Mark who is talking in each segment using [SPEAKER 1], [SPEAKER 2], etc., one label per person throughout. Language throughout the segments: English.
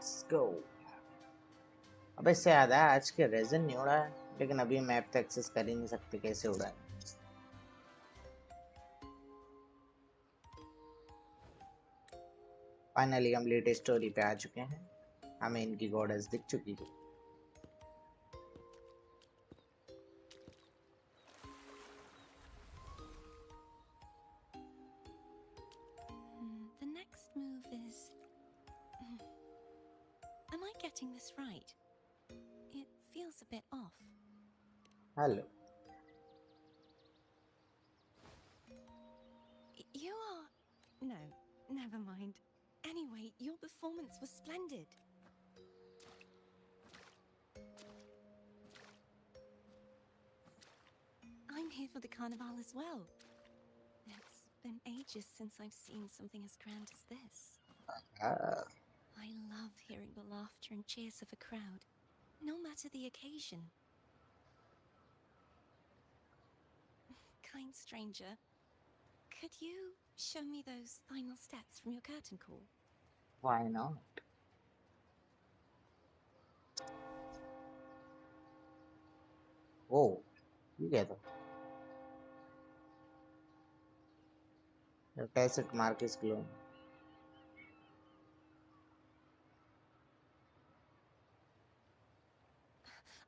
[SPEAKER 1] Let's go. अब इससे याद है आज के रेजन नहीं उड़ा है, लेकिन अभी मैप तो एक्सेस कर ही नहीं सकते, कैसे उड़ा है। फाइनली हम लेटेस्ट स्टोरी पे आ चुके हैं, हमें इनकी गॉडेस दिख चुकी है।
[SPEAKER 2] The next move is... Am I getting this right? It feels a bit off.
[SPEAKER 1] Hello,
[SPEAKER 2] You are... No, never mind. Anyway, your performance was splendid. I'm here for the carnival as well. It's been ages since I've seen something as grand as this. I love hearing the laughter and cheers of a crowd, no matter the occasion. Kind stranger, could you show me those final steps from your curtain call?
[SPEAKER 1] why not? Oh, you get it. The tacit mark is glowing.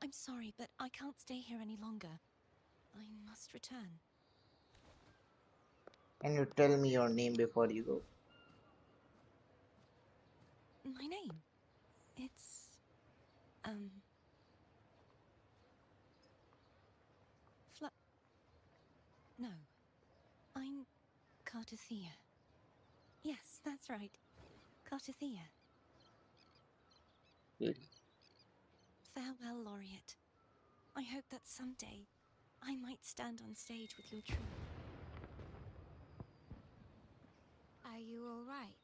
[SPEAKER 2] I'm sorry, but I can't stay here any longer. I must return.
[SPEAKER 1] Can you tell me your name before you go?
[SPEAKER 2] My name? It's... No. I'm Cartothea. Yes, that's right. Cartothea.
[SPEAKER 1] Really?
[SPEAKER 2] Farewell, Laureate. I hope that someday I might stand on stage with your troupe.
[SPEAKER 3] Are you all right?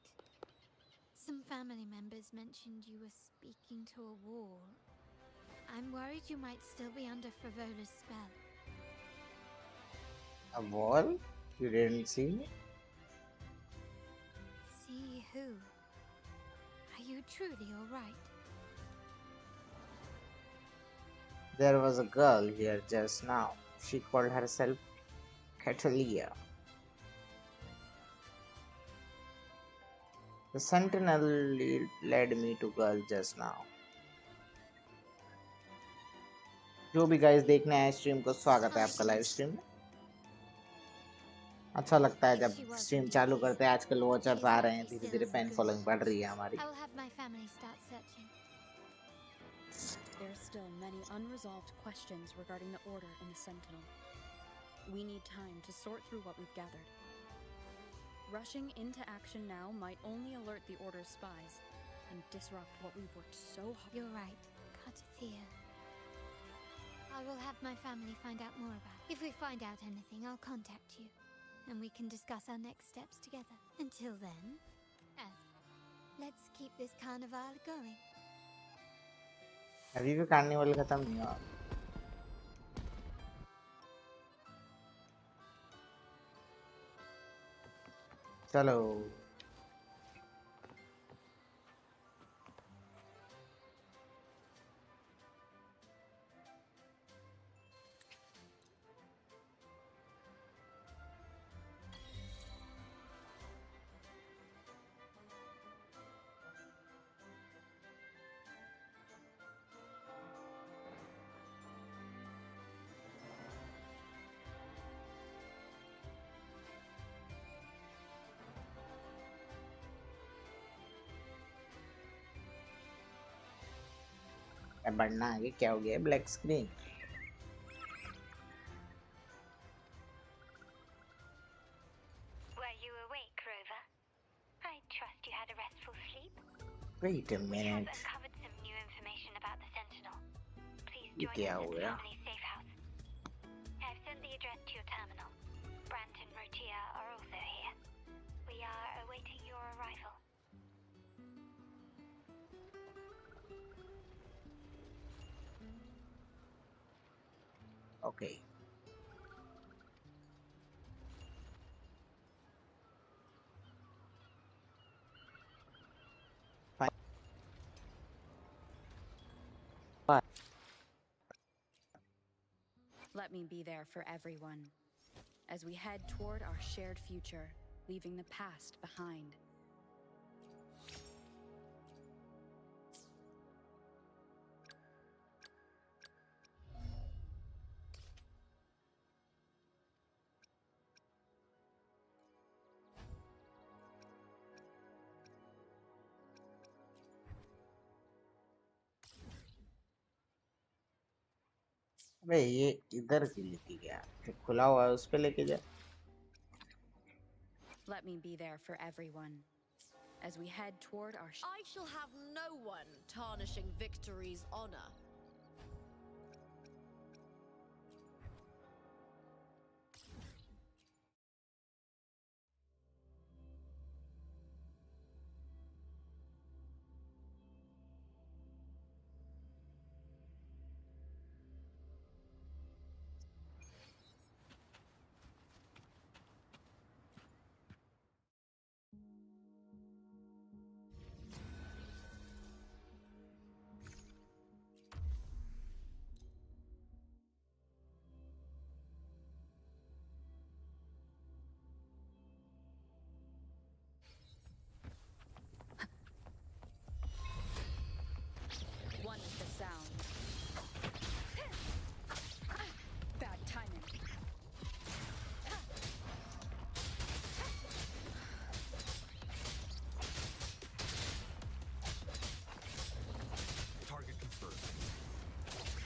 [SPEAKER 3] Some family members mentioned you were speaking to a wall. I'm worried you might still be under Frivola's spell.
[SPEAKER 1] A wall? You didn't see me?
[SPEAKER 3] See who? Are you truly all right?
[SPEAKER 1] There was a girl here just now. She called herself Catalia. The sentinel led me to girl just now. जो भी guys देखने आए stream को, स्वागत है आपका live stream में। अच्छा लगता है जब स्ट्रीम चालू करते हैं, आजकल वॉचर्स आ रहे हैं, धीरे धीरे फैन फॉलोइंग बढ़ रही है हमारी।
[SPEAKER 3] I'll have my family start searching.
[SPEAKER 4] There are still many unresolved questions regarding the Order and the Sentinel. We need time to sort through what we've gathered. Rushing into action now might only alert the Order's spies and disrupt what we've worked so hard.
[SPEAKER 3] You're right, Cartothea. I will have my family find out more about it. If we find out anything, I'll contact you, and we can discuss our next steps together. Until then, let's keep this carnival going.
[SPEAKER 1] अभी भी carnival खत्म नहीं हुआ। चलो बढ़ना आगे, क्या हो गया black screen?
[SPEAKER 5] Were you awake, Rover? I trust you had a restful sleep.
[SPEAKER 1] Wait a
[SPEAKER 5] We have
[SPEAKER 1] minute.
[SPEAKER 5] uncovered some new information about the Sentinel. Please
[SPEAKER 1] ये
[SPEAKER 5] join
[SPEAKER 1] क्या
[SPEAKER 5] us
[SPEAKER 1] हो
[SPEAKER 5] at the
[SPEAKER 1] गया?
[SPEAKER 5] family safe house. I've sent the address to your terminal. Brant and Rotia are also here. We are awaiting your arrival.
[SPEAKER 1] Okay.
[SPEAKER 4] Let me be there for everyone as we head toward our shared future, leaving the past behind.
[SPEAKER 1] अबे ये इधर की लेके गया, जो खुला हुआ है उस पे लेके जा।
[SPEAKER 4] Let me be there for everyone as we head toward our
[SPEAKER 6] I shall have no one tarnishing victory's honor.
[SPEAKER 4] one with the sound. Bad timing.
[SPEAKER 7] Target confirmed.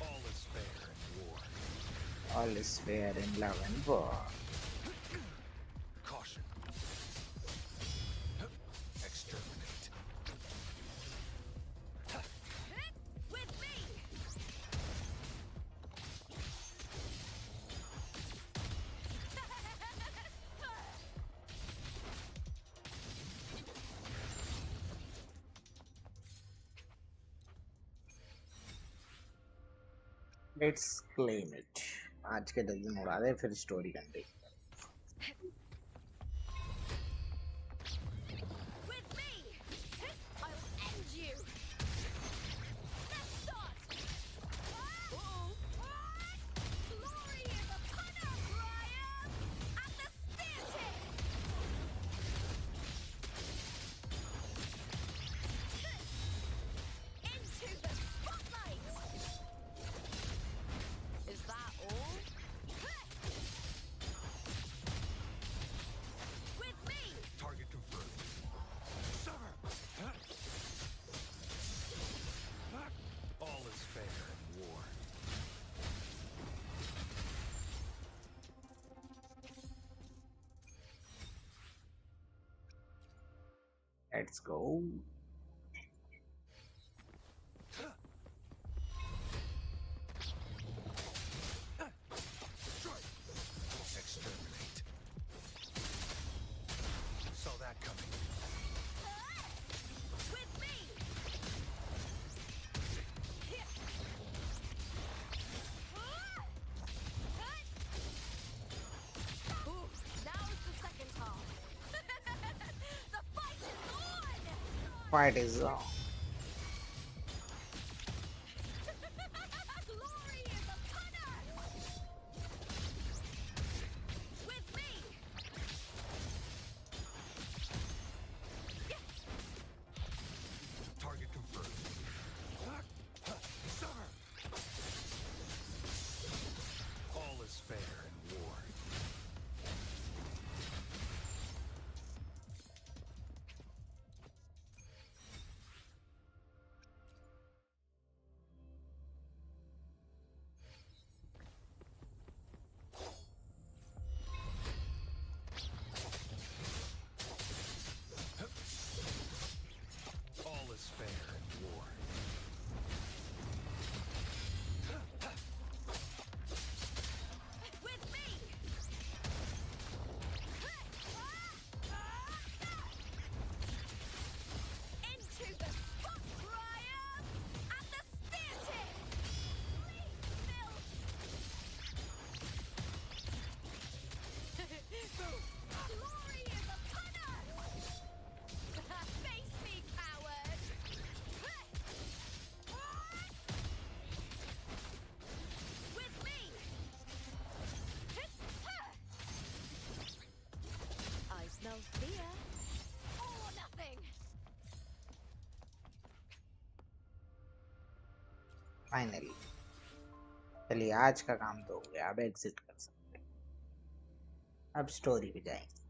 [SPEAKER 7] All is fair in war.
[SPEAKER 1] All is fair in love and war.
[SPEAKER 7] Caution. Exterminate.
[SPEAKER 6] With me!
[SPEAKER 1] Let's claim it. आज के dozen उड़ा दे, फिर story continue.
[SPEAKER 6] With me! I'll end you! Let's start! Glory is upon us, Ryan! At the spear tip! Into the spotlight! Is that all? With me!
[SPEAKER 7] Target confirmed. Sever! All is fair in war.
[SPEAKER 1] Let's go.
[SPEAKER 7] Exterminate. Saw that coming.
[SPEAKER 6] With me! Ooh, now is the second half. The fight is on!
[SPEAKER 1] Fight is on.
[SPEAKER 6] Glory is upon us! With me!
[SPEAKER 7] Target confirmed. Sever! All is fair in war.
[SPEAKER 1] Finally चलिए आज का काम तो हो गया, अब exit कर सकते हैं। अब स्टोरी पे जाएंगे।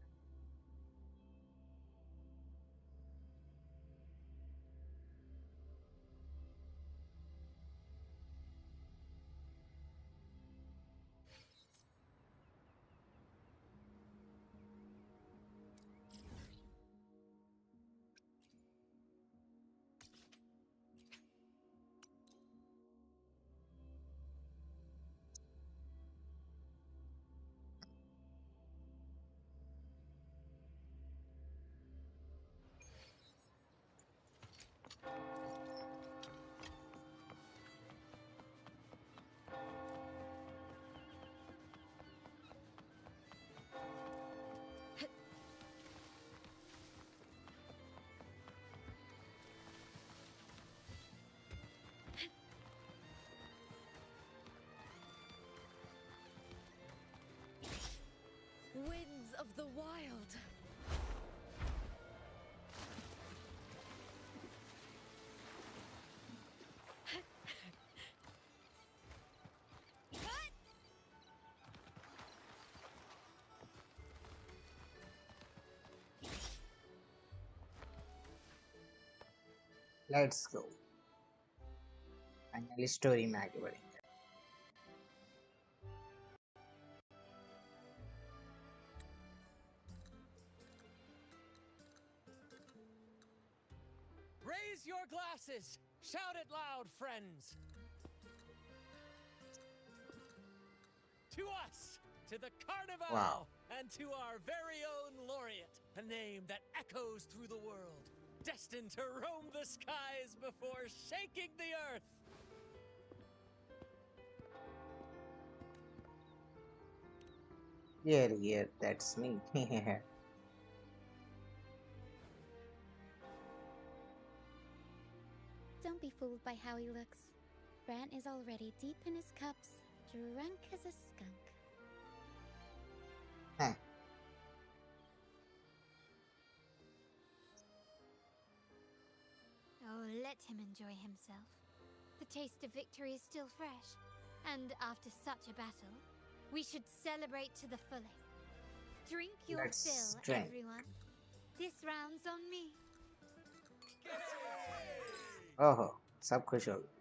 [SPEAKER 6] Winds of the wild.
[SPEAKER 1] Let's go, finally story में आगे बढ़ेंगे।
[SPEAKER 7] Raise your glasses! Shout it loud, friends! To us! To the Carnival!
[SPEAKER 1] Wow.
[SPEAKER 7] And to our very own laureate! A name that echoes through the world, destined to roam the skies before shaking the earth!
[SPEAKER 1] Yeah, that's me.
[SPEAKER 3] Don't be fooled by how he looks. Brant is already deep in his cups, drunk as a skunk.
[SPEAKER 1] Huh.
[SPEAKER 3] Oh, let him enjoy himself. The taste of victory is still fresh. And after such a battle, we should celebrate to the fullest. Drink your
[SPEAKER 1] Let's
[SPEAKER 3] fill,
[SPEAKER 1] drink.
[SPEAKER 3] everyone. This round's on me.
[SPEAKER 1] ओहो, सब खुश हो गए।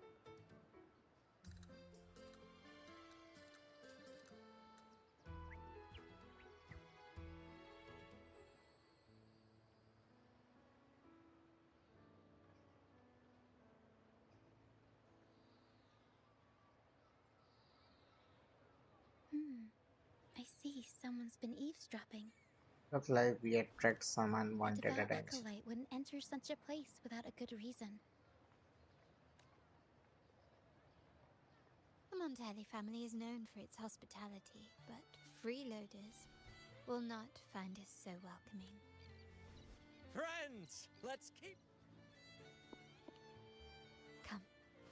[SPEAKER 3] I see someone's been eavesdropping.
[SPEAKER 1] Looks like we attract some
[SPEAKER 3] A
[SPEAKER 1] unwanted
[SPEAKER 3] devout
[SPEAKER 1] attention.
[SPEAKER 3] acolyte wouldn't enter such a place without a good reason. The Montelli family is known for its hospitality, but freeloaders will not find us so welcoming.
[SPEAKER 7] Friends, let's keep...
[SPEAKER 3] Come,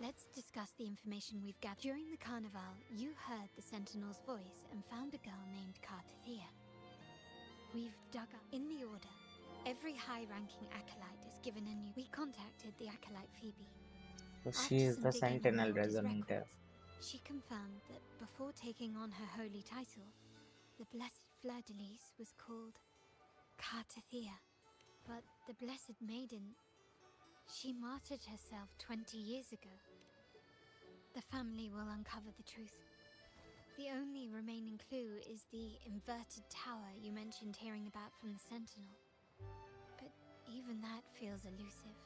[SPEAKER 3] let's discuss the information we've gathered. During the carnival, you heard the Sentinel's voice and found a girl named Cartathea. We've dug up in the order. Every high-ranking acolyte is given a new... We contacted the acolyte Phoebe.
[SPEAKER 1] So
[SPEAKER 3] After
[SPEAKER 1] she is
[SPEAKER 3] some
[SPEAKER 1] the
[SPEAKER 3] digging in
[SPEAKER 1] Sentinel
[SPEAKER 3] the Order's
[SPEAKER 1] Resonator.
[SPEAKER 3] records, she confirmed that before taking on her holy title, the Blessed Fleur-de-Lis was called Cartathea. But the Blessed Maiden, she martyred herself 20 years ago. The family will uncover the truth. The only remaining clue is the inverted tower you mentioned hearing about from the Sentinel. But even that feels elusive.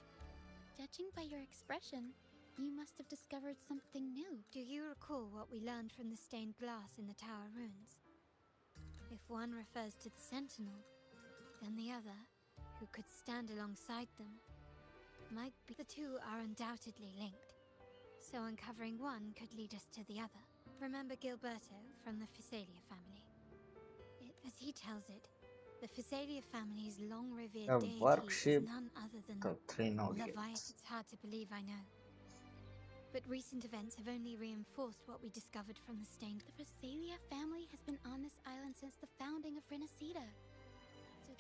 [SPEAKER 3] Judging by your expression, you must have discovered something new. Do you recall what we learned from the stained glass in the tower ruins? If one refers to the Sentinel, then the other, who could stand alongside them, might be... The two are undoubtedly linked, so uncovering one could lead us to the other. Remember Gilberto from the Physalia family? As he tells it, the Physalia family's long-revered
[SPEAKER 1] The
[SPEAKER 3] deity
[SPEAKER 1] worship
[SPEAKER 3] is none other than
[SPEAKER 1] the three
[SPEAKER 3] Leviathan.
[SPEAKER 1] Nodians.
[SPEAKER 3] It's hard to believe, I know. But recent events have only reinforced what we discovered from the stained... The Physalia family has been on this island since the founding of Renacida. So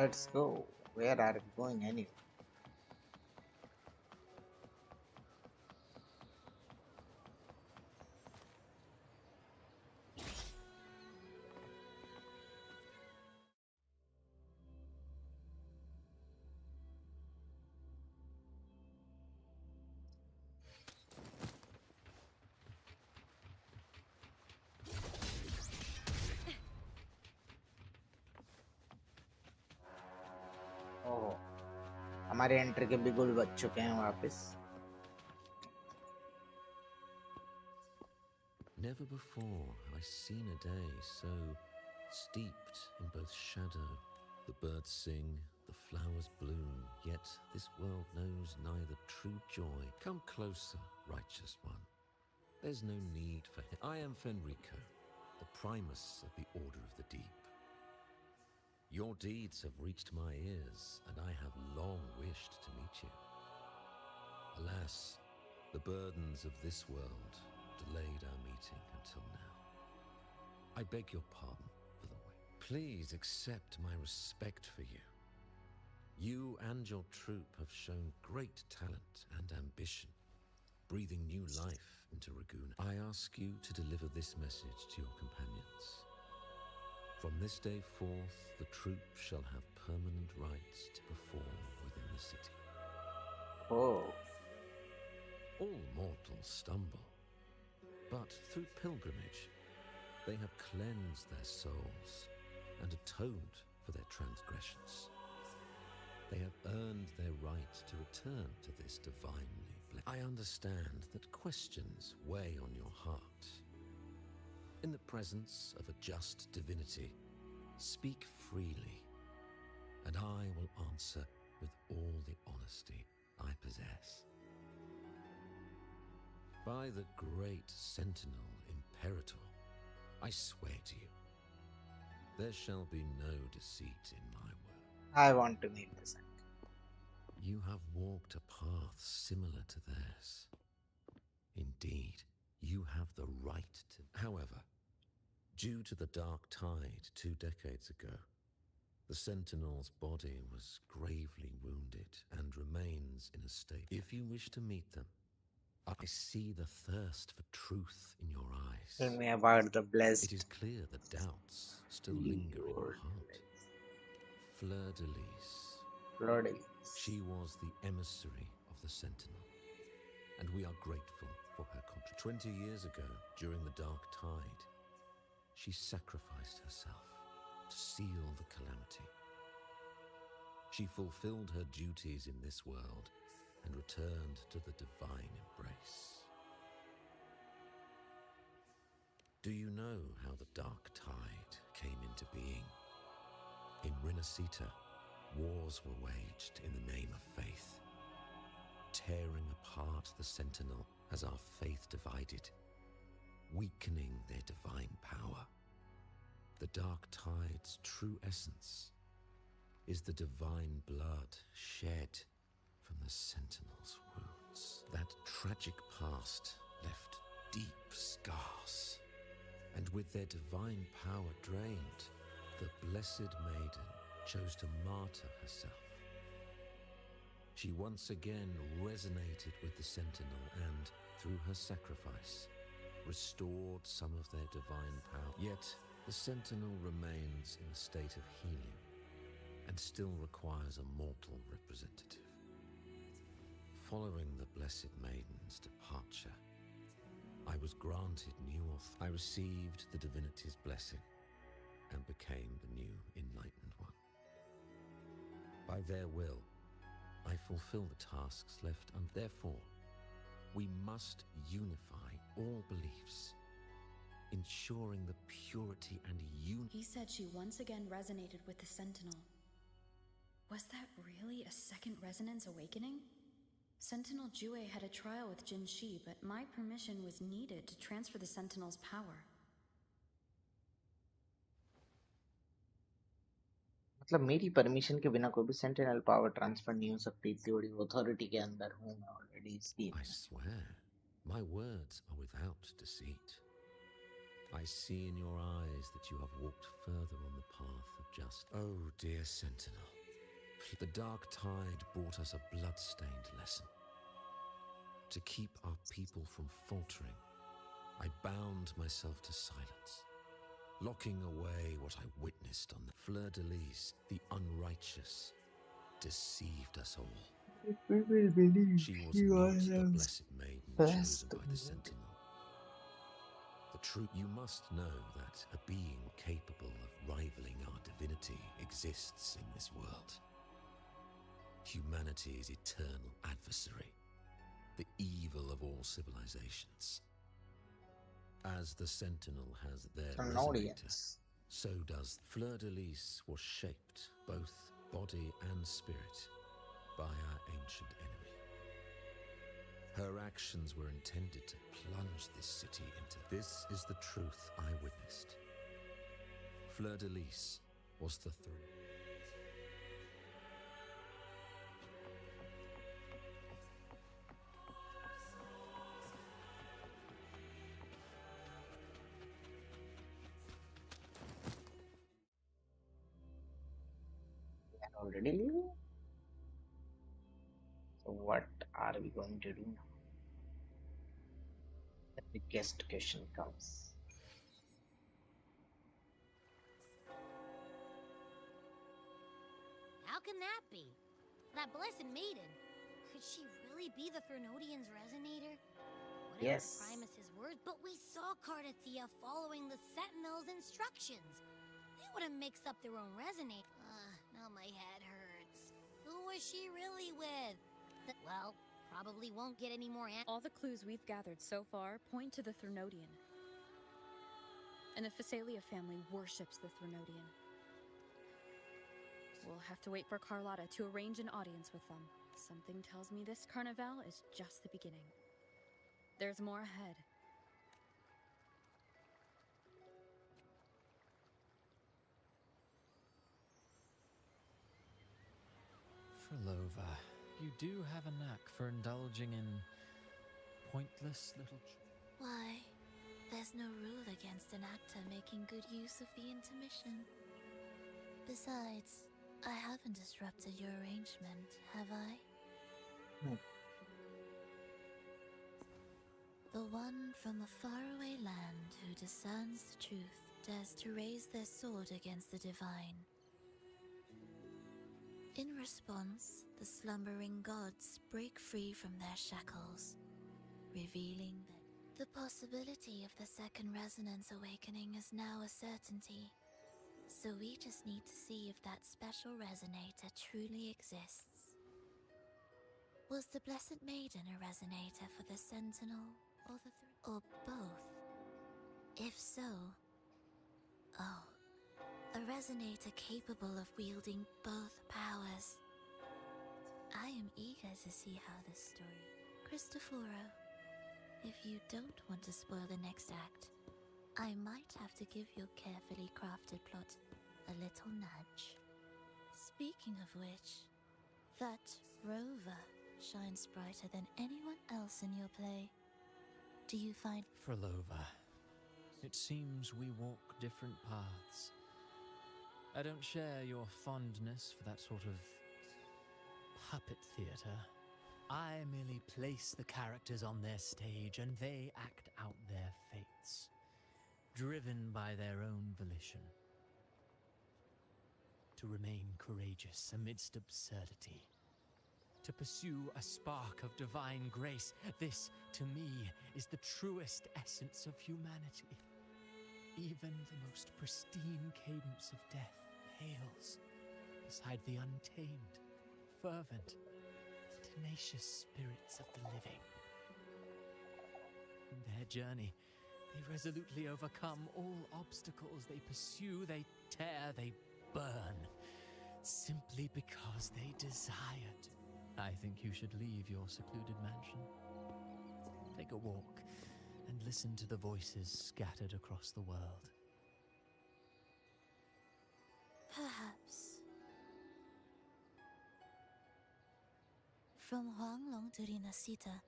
[SPEAKER 1] Let's go. Where are we going anyway? ओह, हमारे entry के बिगुल बज चुके हैं वापस।
[SPEAKER 8] Never before have I seen a day so steeped in both shadow. The birds sing, the flowers bloom, yet this world knows neither true joy. Come closer, righteous one. There's no need for him. I am Fenrico, the primus of the Order of the Deep. Your deeds have reached my ears, and I have long wished to meet you. Alas, the burdens of this world delayed our meeting until now. I beg your pardon for the wait. Please accept my respect for you. You and your troop have shown great talent and ambition, breathing new life into Ragusa. I ask you to deliver this message to your companions. From this day forth, the troop shall have permanent rights to perform within the city.
[SPEAKER 1] Oh,
[SPEAKER 8] All mortals stumble, but through pilgrimage, they have cleansed their souls and atoned for their transgressions. They have earned their right to return to this divinely blessed. I understand that questions weigh on your heart. In the presence of a just divinity, speak freely, and I will answer with all the honesty I possess. By the great sentinel Imperator, I swear to you, there shall be no deceit in my word.
[SPEAKER 1] I want to meet this.
[SPEAKER 8] You have walked a path similar to theirs. Indeed, you have the right to. However, due to the dark tide 2 decades ago, the Sentinel's body was gravely wounded and remains in a state. If you wish to meet them, I see the thirst for truth in your eyes.
[SPEAKER 1] Tell me about the
[SPEAKER 8] It
[SPEAKER 1] blessed
[SPEAKER 8] is clear that doubts still linger in your heart. Fleur de Lis.
[SPEAKER 1] Lord.
[SPEAKER 8] She was the emissary of the Sentinel, and we are grateful for her contribution. 20 years ago, during the Dark Tide, she sacrificed herself to seal the calamity. She fulfilled her duties in this world and returned to the divine embrace. Do you know how the Dark Tide came into being? In Rinascita, wars were waged in the name of faith, tearing apart the Sentinel as our faith divided, weakening their divine power. The Dark Tide's true essence is the divine blood shed from the Sentinel's wounds. That tragic past left deep scars, and with their divine power drained, the Blessed Maiden chose to martyr herself. She once again resonated with the Sentinel and, through her sacrifice, restored some of their divine power. Yet, the Sentinel remains in a state of healing and still requires a mortal representative. Following the Blessed Maiden's departure, I was granted new authority. I received the divinity's blessing and became the new Enlightened One. By their will, I fulfill the tasks left, and therefore, we must unify all beliefs, ensuring the purity and unity.
[SPEAKER 4] He said she once again resonated with the Sentinel. Was that really a second resonance awakening? Sentinel Jue had a trial with Jin Shi, but my permission was needed to transfer the Sentinel's power.
[SPEAKER 1] मतलब मेरी permission के बिना कोई भी sentinel power transfer नहीं हो सकती। इतनी बड़ी अथॉरिटी के अंदर हूँ मैं ऑलरेडी इस team
[SPEAKER 8] I swear, my words are without deceit. I see in your eyes that you have walked further on the path of just. Oh, dear Sentinel. The dark tide brought us a blood-stained lesson. To keep our people from faltering, I bound myself to silence, locking away what I witnessed on the Fleur-de-Lis. The unrighteous deceived us all.
[SPEAKER 1] We will believe
[SPEAKER 8] She was not the blessed maiden chosen by the Sentinel. The truth, you must know that a being capable of rivaling our divinity exists in this world. Humanity's eternal adversary, the evil of all civilizations. As the Sentinel has their
[SPEAKER 1] An
[SPEAKER 8] resonator,
[SPEAKER 1] audience.
[SPEAKER 8] so does Fleur-de-Lis was shaped, both body and spirit, by our ancient enemy. Her actions were intended to plunge this city into. This is the truth I witnessed. Fleur-de-Lis was the throne.
[SPEAKER 1] Already leaving? So what are we going to do now? The biggest question comes.
[SPEAKER 3] How can that be? That blessed maiden. Could she really be the Threnodian's resonator? Whatever
[SPEAKER 1] Yes.
[SPEAKER 3] Primus's words, but we saw Cardathia following the Sentinel's instructions. They wouldn't mix up their own resonator. Now my head hurts. Who was she really with? Well, probably won't get any more
[SPEAKER 4] All the clues we've gathered so far point to the Threnodian. And the Phasalia family worships the Threnodian. We'll have to wait for Carlotta to arrange an audience with them. Something tells me this carnival is just the beginning. There's more ahead.
[SPEAKER 9] Frolova, you do have a knack for indulging in pointless little...
[SPEAKER 2] Why, there's no rule against an actor making good use of the intermission. Besides, I haven't disrupted your arrangement, have I?
[SPEAKER 1] No.
[SPEAKER 2] The one from a faraway land who discerns the truth dares to raise their sword against the divine. In response, the slumbering gods break free from their shackles, revealing that the possibility of the second resonance awakening is now a certainty. So we just need to see if that special resonator truly exists. Was the Blessed Maiden a resonator for the Sentinel or or both? If so, oh, a resonator capable of wielding both powers. I am eager to see how this story... Cristoforo, if you don't want to spoil the next act, I might have to give your carefully crafted plot a little nudge. Speaking of which, that rover shines brighter than anyone else in your play. Do you find...
[SPEAKER 9] Frolova, it seems we walk different paths. I don't share your fondness for that sort of puppet theatre. I merely place the characters on their stage and they act out their fates, driven by their own volition. To remain courageous amidst absurdity. To pursue a spark of divine grace. This, to me, is the truest essence of humanity. Even the most pristine cadence of death pales beside the untamed, fervent, tenacious spirits of the living. In their journey, they resolutely overcome all obstacles. They pursue, they tear, they burn, simply because they desired. I think you should leave your secluded mansion. Take a walk and listen to the voices scattered across the world.
[SPEAKER 2] Perhaps. From Huanglong to Rinascita,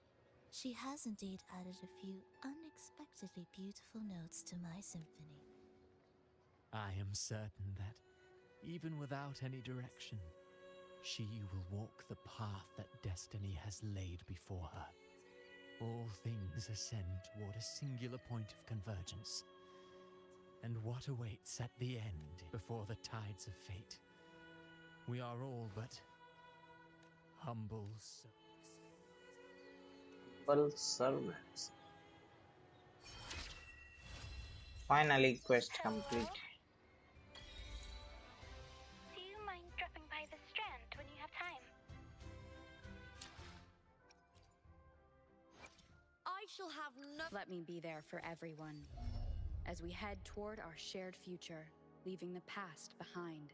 [SPEAKER 2] she has indeed added a few unexpectedly beautiful notes to my symphony.
[SPEAKER 9] I am certain that even without any direction. She will walk the path that destiny has laid before her. All things ascend toward a singular point of convergence. And what awaits at the end before the tides of fate? We are all but humble
[SPEAKER 1] servants. Finally, quest complete.
[SPEAKER 5] Do you mind dropping by the Strand when you have time?
[SPEAKER 6] I shall have no.
[SPEAKER 4] Let me be there for everyone as we head toward our shared future, leaving the past behind.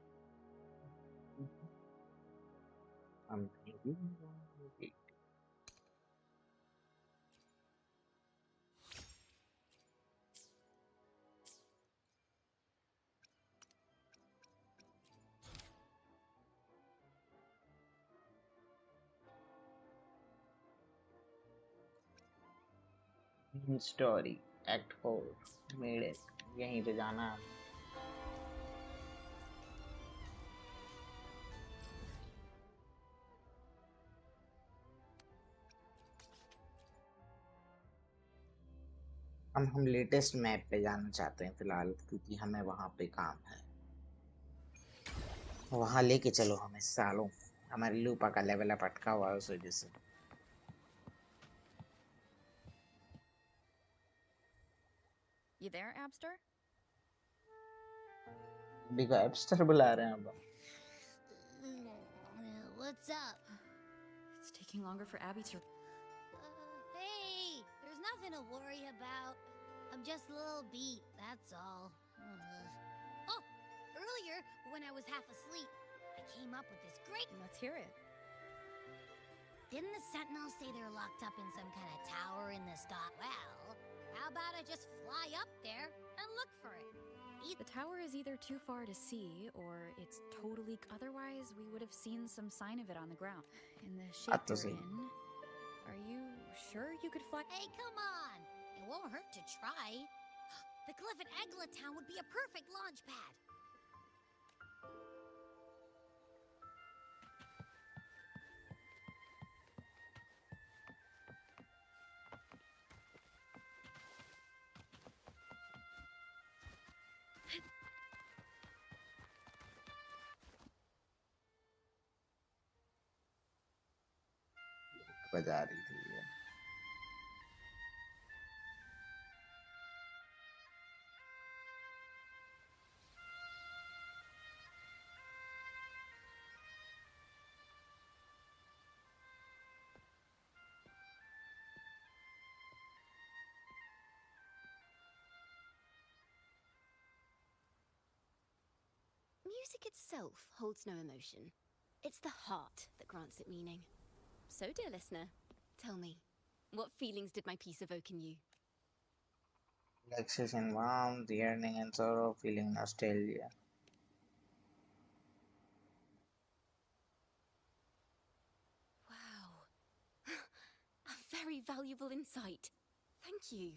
[SPEAKER 1] Story act 4 made it यहीं पे जाना है हम latest map पे जाना चाहते हैं फिलहाल क्योंकि हमें वहां पे काम है वहां लेके चलो हमें सालों हमारे लूपा का लेवल अप अटका हुआ है उस वजह से
[SPEAKER 4] You there, Abster?
[SPEAKER 1] देखो एब्स्टर बुला रहे हैं अब
[SPEAKER 3] What's up?
[SPEAKER 4] It's taking longer for Abby to...
[SPEAKER 3] Hey, there's nothing to worry about. I'm just a little beat, that's all. Oh, earlier, when I was half asleep, I came up with this great...
[SPEAKER 4] Let's hear it.
[SPEAKER 3] Didn't the Sentinels say they're locked up in some kind of tower in the sky? Well, how about I just fly up there and look for it?
[SPEAKER 4] The tower is either too far to see, or it's totally... Otherwise, we would have seen some sign of it on the ground. In the shape you're in, are you sure you could fly?
[SPEAKER 3] Hey, come on! It won't hurt to try. The cliff at Egla Town would be a perfect launch pad.
[SPEAKER 1] बजा रही थी ये
[SPEAKER 10] Music itself holds no emotion. It's the heart that grants it meaning. So, dear listener, tell me, what feelings did my piece evoke in you?
[SPEAKER 1] Relaxation, warmth, yearning and sorrow, feeling nostalgia.
[SPEAKER 10] Wow. A very valuable insight. Thank you.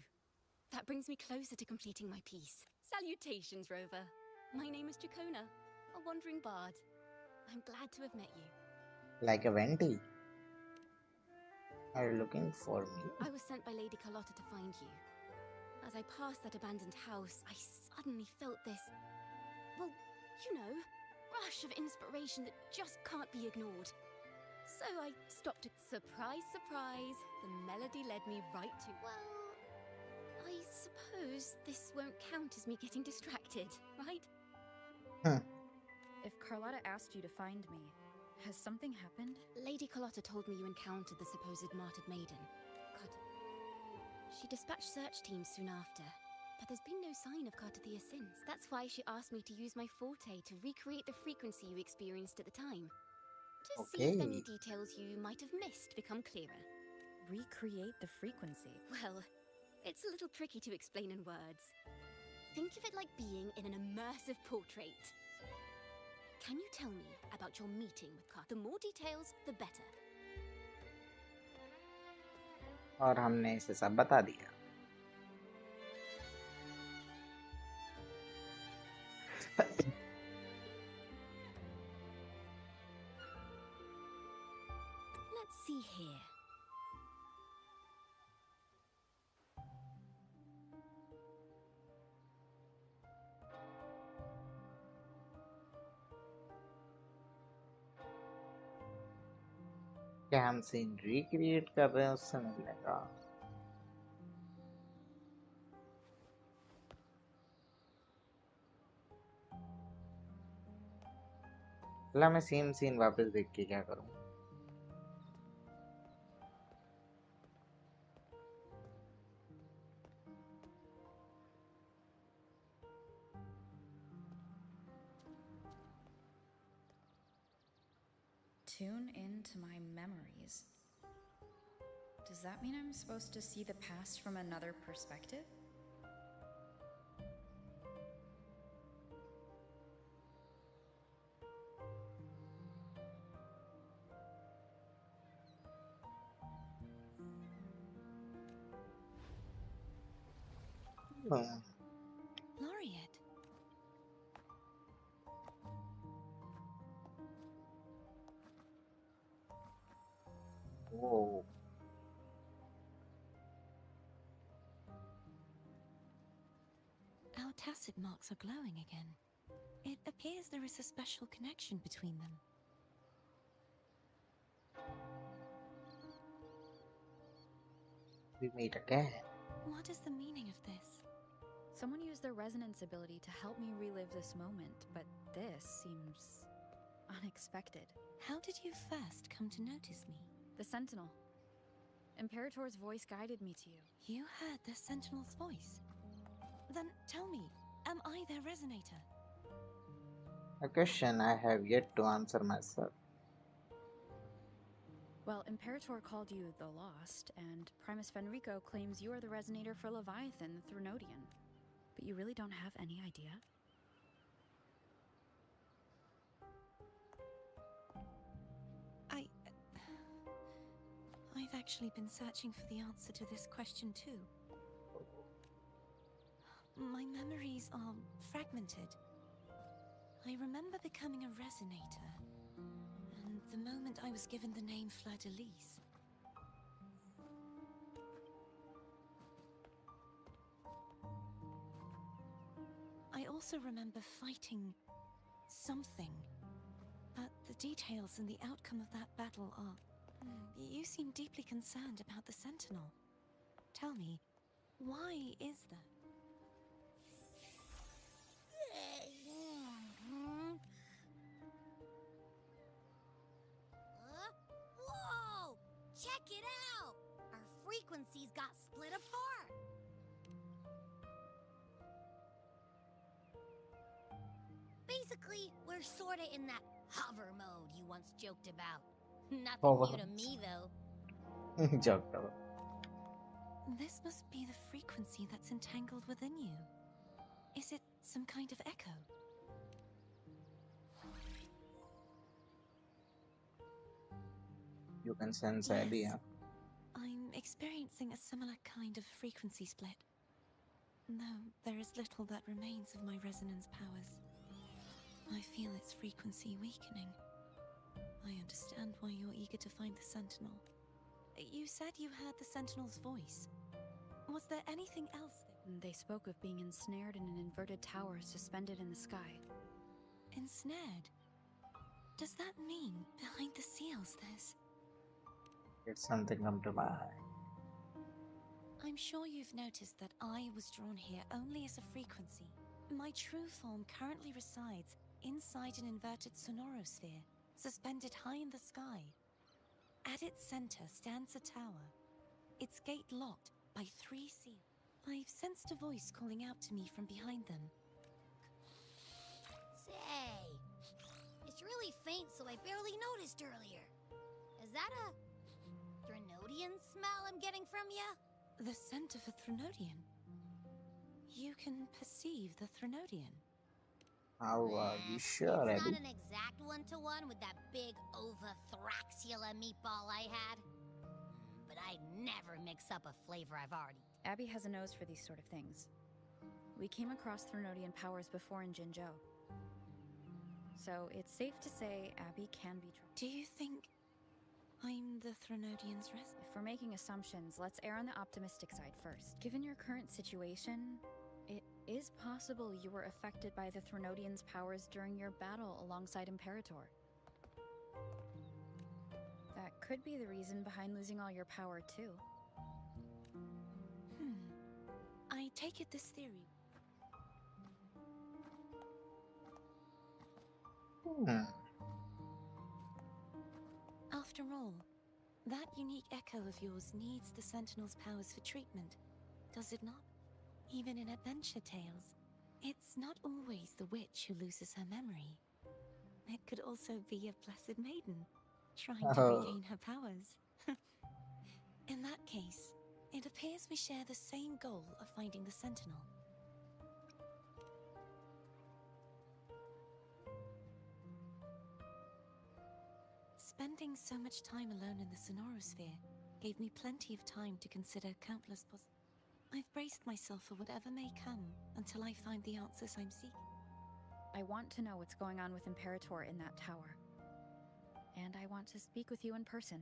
[SPEAKER 10] That brings me closer to completing my piece. Salutations, Rover. My name is Dracona, a wandering bard. I'm glad to have met you.
[SPEAKER 1] Like a Venti? Are you looking for me?
[SPEAKER 10] I was sent by Lady Carlotta to find you. As I passed that abandoned house, I suddenly felt this, well, you know, rush of inspiration that just can't be ignored. So I stopped to... Surprise, surprise, the melody led me right to... Well, I suppose this won't count as me getting distracted, right?
[SPEAKER 4] If Carlotta asked you to find me, has something happened?
[SPEAKER 10] Lady Carlotta told me you encountered the supposed martyred maiden. She dispatched search teams soon after, but there's been no sign of Cartathea since. That's why she asked me to use my forte to recreate the frequency you experienced at the time. To see if any details you might have missed become clearer.
[SPEAKER 4] Recreate the frequency?
[SPEAKER 10] Well, it's a little tricky to explain in words. Think of it like being in an immersive portrait. Can you tell me about your meeting with Car? The more details, the better.
[SPEAKER 1] और हमने इसे सब बता दिया
[SPEAKER 10] Let's see here.
[SPEAKER 1] क्या हम scene recreate कर रहे हैं उससे मिलेगा? ला मैं सेम सीन वापस देख के क्या करूं?
[SPEAKER 11] Tune into my memories. Does that mean I'm supposed to see the past from another perspective?
[SPEAKER 2] Laureate.
[SPEAKER 1] Whoa.
[SPEAKER 2] Our tacit marks are glowing again. It appears there is a special connection between them.
[SPEAKER 1] We meet again.
[SPEAKER 2] What is the meaning of this?
[SPEAKER 4] Someone used their resonance ability to help me relive this moment, but this seems unexpected.
[SPEAKER 2] How did you first come to notice me?
[SPEAKER 4] The Sentinel. Imperator's voice guided me to you.
[SPEAKER 2] You heard the Sentinel's voice? Then tell me, am I their resonator?
[SPEAKER 1] A question I have yet to answer myself.
[SPEAKER 4] Well, Imperator called you the Lost, and Primus Fenrico claims you are the resonator for Leviathan, the Threnodian. But you really don't have any idea?
[SPEAKER 2] I've actually been searching for the answer to this question too. My memories are fragmented. I remember becoming a resonator, and the moment I was given the name Fleur-de-Lis. I also remember fighting something, but the details and the outcome of that battle are... You seem deeply concerned about the Sentinel. Tell me, why is that?
[SPEAKER 3] Whoa! Check it out! Our frequencies got split apart! Basically, we're sorta in that hover mode you once joked about. Nothing new to me, though.
[SPEAKER 1] Joked about.
[SPEAKER 2] This must be the frequency that's entangled within you. Is it some kind of echo?
[SPEAKER 1] You can sense
[SPEAKER 2] Yes.
[SPEAKER 1] idea.
[SPEAKER 2] I'm experiencing a similar kind of frequency split. Though there is little that remains of my resonance powers. I feel its frequency weakening. I understand why you're eager to find the Sentinel. You said you heard the Sentinel's voice. Was there anything else there?
[SPEAKER 4] They spoke of being ensnared in an inverted tower suspended in the sky.
[SPEAKER 2] Ensnared? Does that mean behind the seals there's...
[SPEAKER 1] Did something come to my eye?
[SPEAKER 2] I'm sure you've noticed that I was drawn here only as a frequency. My true form currently resides inside an inverted sonorosphere, suspended high in the sky. At its center stands a tower, its gate locked by 3 seals. I've sensed a voice calling out to me from behind them.
[SPEAKER 3] Say, it's really faint, so I barely noticed earlier. Is that a Threnodian smell I'm getting from you?
[SPEAKER 2] The scent of a Threnodian. You can perceive the Threnodian.
[SPEAKER 1] How are you sure,
[SPEAKER 3] It's
[SPEAKER 1] Abby?
[SPEAKER 3] not an exact one-to-one with that big Ovathraxula meatball I had. But I'd never mix up a flavor I've already...
[SPEAKER 4] Abby has a nose for these sort of things. We came across Threnodian powers before in Jinzhou. So it's safe to say Abby can be trusted.
[SPEAKER 2] Do you think I'm the Threnodian's resident.
[SPEAKER 11] If we're making assumptions, let's err on the optimistic side first. Given your current situation, it is possible you were affected by the Threnodian's powers during your battle alongside Imperator. That could be the reason behind losing all your power, too.
[SPEAKER 2] I take it this theory. After all, that unique echo of yours needs the Sentinel's powers for treatment, does it not? Even in adventure tales, it's not always the witch who loses her memory. It could also be a blessed maiden, trying to regain her powers. In that case, it appears we share the same goal of finding the Sentinel. Spending so much time alone in the Sonorosphere gave me plenty of time to consider countless I've braced myself for whatever may come until I find the answers I'm seeking.
[SPEAKER 11] I want to know what's going on with Imperator in that tower. And I want to speak with you in person.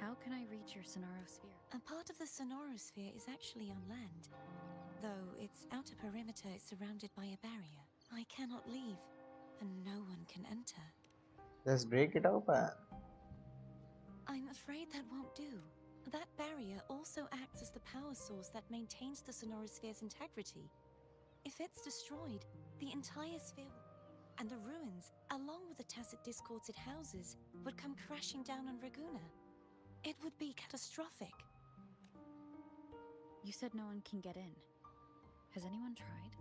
[SPEAKER 11] How can I reach your Sonorosphere?
[SPEAKER 2] A part of the Sonorosphere is actually on land, though its outer perimeter is surrounded by a barrier. I cannot leave, and no one can enter.
[SPEAKER 1] Just break it open.
[SPEAKER 2] I'm afraid that won't do. That barrier also acts as the power source that maintains the Sonorosphere's integrity. If it's destroyed, the entire sphere and the ruins, along with the tacit discords it houses, would come crashing down on Raguna. It would be catastrophic.
[SPEAKER 11] You said no one can get in. Has anyone tried?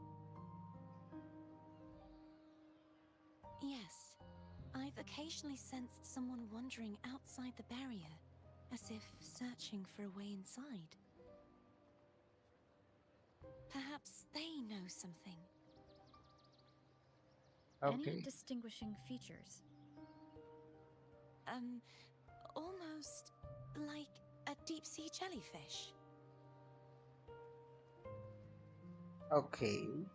[SPEAKER 2] Yes. I've occasionally sensed someone wandering outside the barrier, as if searching for a way inside. Perhaps they know something.
[SPEAKER 11] Any distinguishing features?
[SPEAKER 2] Almost like a deep-sea jellyfish.
[SPEAKER 1] Okay.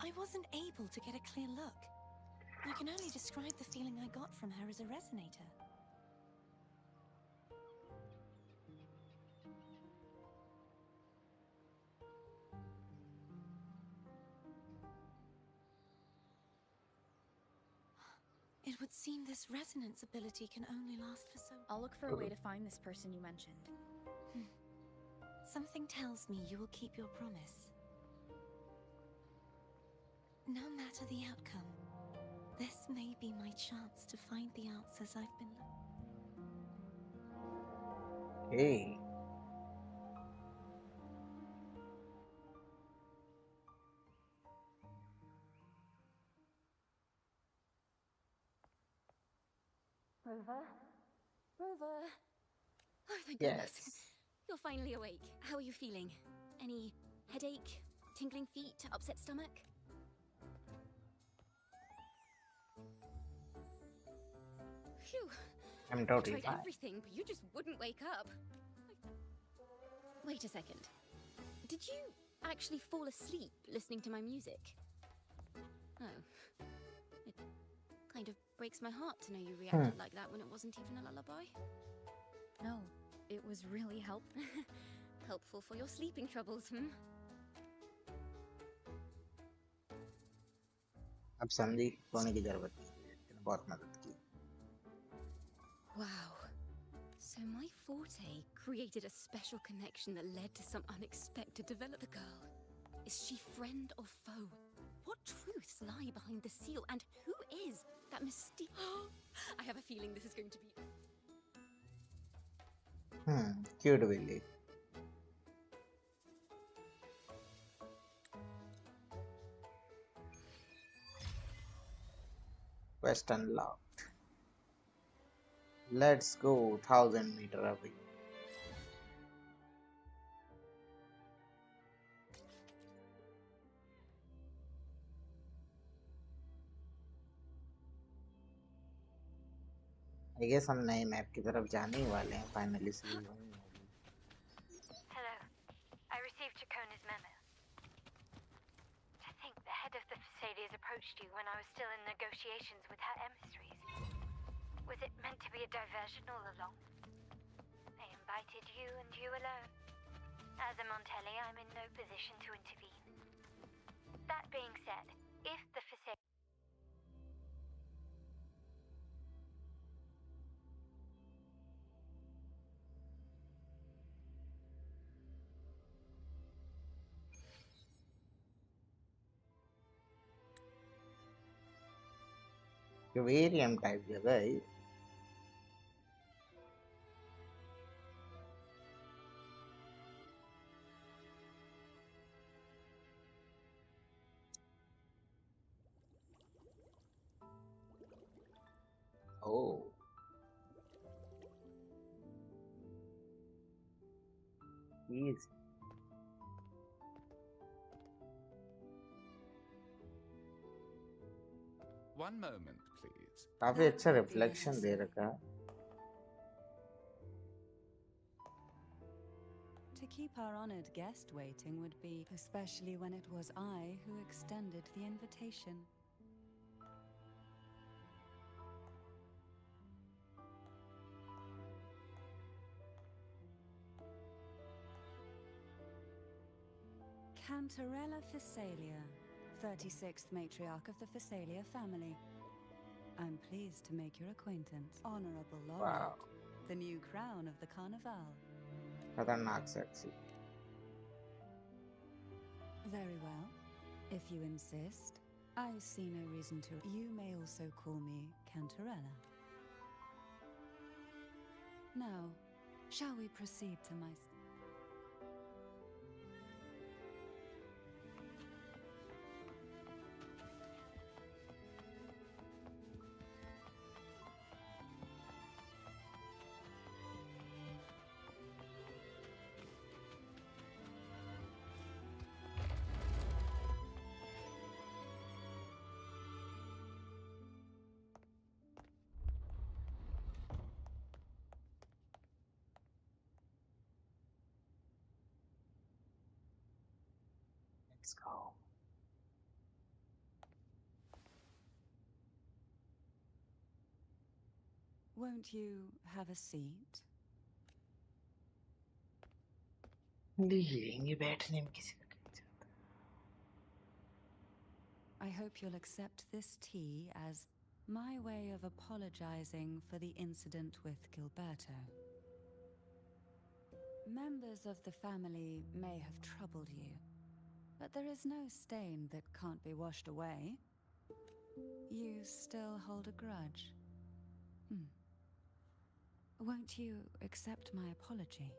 [SPEAKER 2] I wasn't able to get a clear look. I can only describe the feeling I got from her as a resonator. It would seem this resonance ability can only last for so...
[SPEAKER 11] I'll look for a way to find this person you mentioned.
[SPEAKER 2] Something tells me you will keep your promise. No matter the outcome, this may be my chance to find the answers I've been looking.
[SPEAKER 1] Hey.
[SPEAKER 10] Rover? Rover! Oh, thank
[SPEAKER 1] Yes.
[SPEAKER 10] goodness. You're finally awake. How are you feeling? Any headache, tingling feet, upset stomach? Phew.
[SPEAKER 1] I'm
[SPEAKER 10] I
[SPEAKER 1] totally
[SPEAKER 10] tried
[SPEAKER 1] fine.
[SPEAKER 10] everything, but you just wouldn't wake up. Wait a second. Did you actually fall asleep listening to my music? Oh. It kind of breaks my heart to know you reacted like that when it wasn't even a lullaby.
[SPEAKER 11] No, it was really helpful.
[SPEAKER 10] Helpful for your sleeping troubles,
[SPEAKER 1] अब समझी सोने की जरूरत नहीं है, इसने बहुत मदद की.
[SPEAKER 10] Wow. So my forte created a special connection that led to some unexpected development. The girl, is she friend or foe? What truths lie behind the seal, and who is that mysterious? I have a feeling this is going to be...
[SPEAKER 1] Cute Willy. Quest unlocked. Let's go 1000 meters away. I guess हम नए map की तरफ जाने ही वाले हैं finally.
[SPEAKER 5] Hello. I received Chacona's approached you when I was still in negotiations with her emissaries. Was it meant to be a diversion all along? I invited you and you alone. As a Montelli, I'm in no position to intervene. That being said, if the facility...
[SPEAKER 1] Vivarium type जगह है ये। Oh, easy.
[SPEAKER 12] One moment, please.
[SPEAKER 1] काफी अच्छा reflection दे रखा है।
[SPEAKER 13] To keep our honored guest waiting would be, especially when it was I who extended the invitation. Cantarella Phasalia, 36th matriarch of the Phasalia family. I'm pleased to make your acquaintance, Honorable Laureate,
[SPEAKER 1] Wow.
[SPEAKER 13] the new crown of the Carnival.
[SPEAKER 1] खतरनाक sexy.
[SPEAKER 13] Very well. If you insist, I see no reason to. You may also call me Cantarella. Now, shall we proceed to my...
[SPEAKER 1] Let's go.
[SPEAKER 13] Won't you have a seat?
[SPEAKER 1] लेंगे बैठने में किसी का क्या जाता है।
[SPEAKER 13] I hope you'll accept this tea as my way of apologizing for the incident with Gilberto. Members of the family may have troubled you, but there is no stain that can't be washed away. You still hold a grudge. Won't you accept my apology?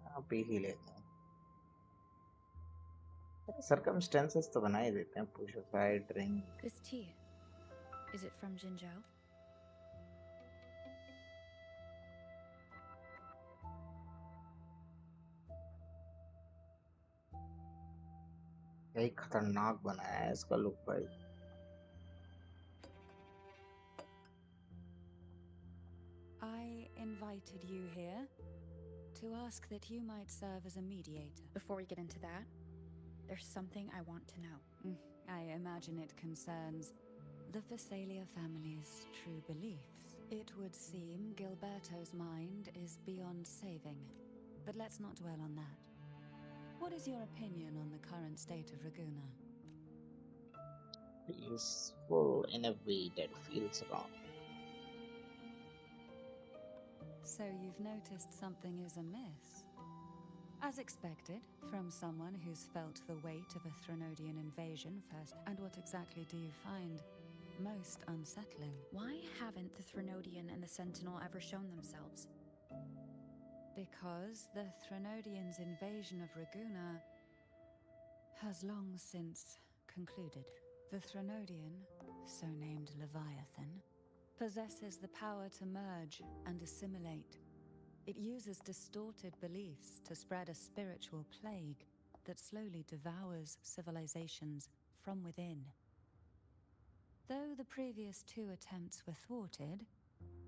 [SPEAKER 1] हाँ P ही लेते हैं। Circumstances तो बना ही देते हैं। Push aside, drink.
[SPEAKER 11] This tea, is it from Jinzhou?
[SPEAKER 1] यही खतरनाक बनाया है इसका लुक भाई।
[SPEAKER 13] I invited you here to ask that you might serve as a mediator.
[SPEAKER 11] Before we get into that, there's something I want to know.
[SPEAKER 13] I imagine it concerns the Phasalia family's true beliefs. It would seem Gilberto's mind is beyond saving, but let's not dwell on that. What is your opinion on the current state of Raguna?
[SPEAKER 1] Peaceful in a way that feels wrong.
[SPEAKER 13] So you've noticed something is amiss? As expected, from someone who's felt the weight of a Threnodian invasion first. And what exactly do you find most unsettling?
[SPEAKER 11] Why haven't the Threnodian and the Sentinel ever shown themselves?
[SPEAKER 13] Because the Threnodians' invasion of Raguna has long since concluded. The Threnodian, so named Leviathan, possesses the power to merge and assimilate. It uses distorted beliefs to spread a spiritual plague that slowly devours civilizations from within. Though the previous two attempts were thwarted,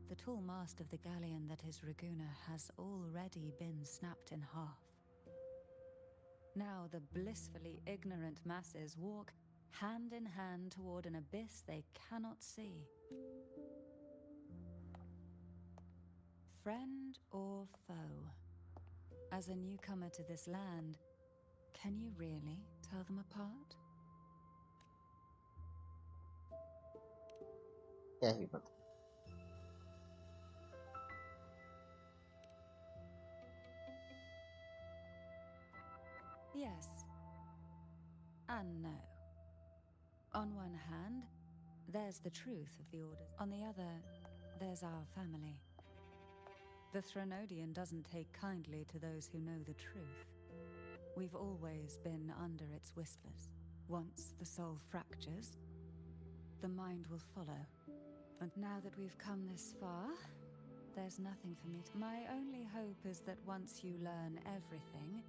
[SPEAKER 13] the tall mast of the galleon that is Raguna has already been snapped in half. Now the blissfully ignorant masses walk hand in hand toward an abyss they cannot see. Friend or foe? As a newcomer to this land, can you really tell them apart?
[SPEAKER 1] क्या ही पता।
[SPEAKER 13] Yes. And no. On one hand, there's the truth of the orders. On the other, there's our family. The Threnodian doesn't take kindly to those who know the truth. We've always been under its whispers. Once the soul fractures, the mind will follow. And now that we've come this far, there's nothing for me to... My only hope is that once you learn everything,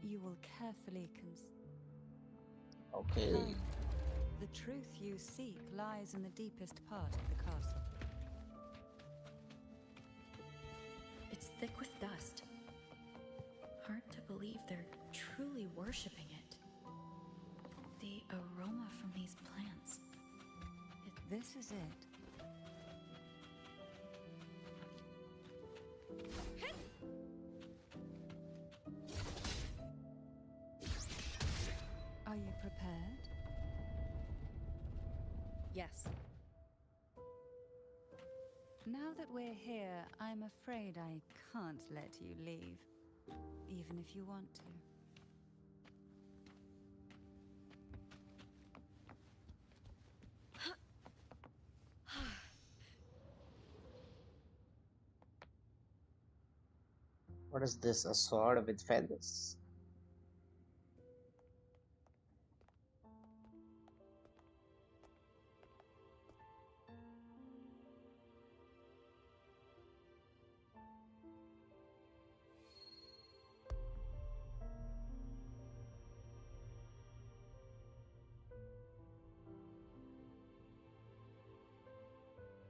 [SPEAKER 13] you will carefully
[SPEAKER 1] Okay.
[SPEAKER 13] The truth you seek lies in the deepest part of the castle.
[SPEAKER 4] It's thick with dust. Hard to believe they're truly worshipping it. The aroma from these plants.
[SPEAKER 13] This is it. Are you prepared?
[SPEAKER 4] Yes.
[SPEAKER 13] Now that we're here, I'm afraid I can't let you leave, even if you want to.
[SPEAKER 1] What is this? A sword with feathers?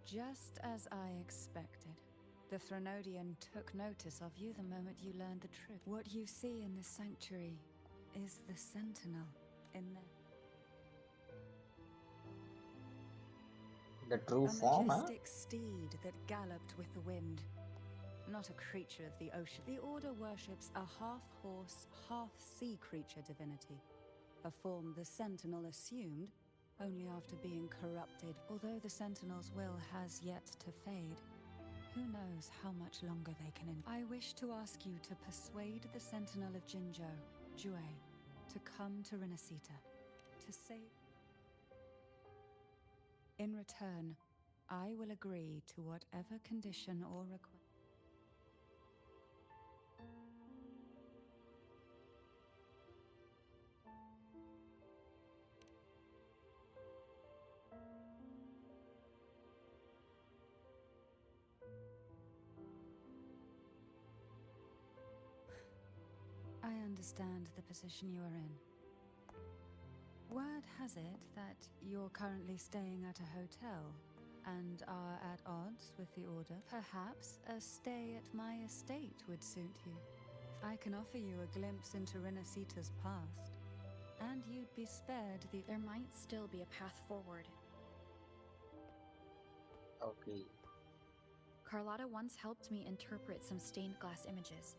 [SPEAKER 13] Just as I expected. The Threnodian took notice of you the moment you learned the truth. What you see in this sanctuary is the Sentinel in
[SPEAKER 1] The true
[SPEAKER 13] a
[SPEAKER 1] form, huh?
[SPEAKER 13] majestic steed that galloped with the wind. Not a creature of the ocean. The Order worships a half-horse, half-sea creature divinity. A form the Sentinel assumed only after being corrupted. Although the Sentinel's will has yet to fade, who knows how much longer they can I wish to ask you to persuade the Sentinel of Jinzhou, Jue, to come to Renacita, to save... In return, I will agree to whatever condition or request. I understand the position you are in. Word has it that you're currently staying at a hotel and are at odds with the Order. Perhaps a stay at my estate would suit you. I can offer you a glimpse into Renacita's past, and you'd be spared the...
[SPEAKER 4] There might still be a path forward.
[SPEAKER 1] Okay.
[SPEAKER 4] Carlotta once helped me interpret some stained glass images.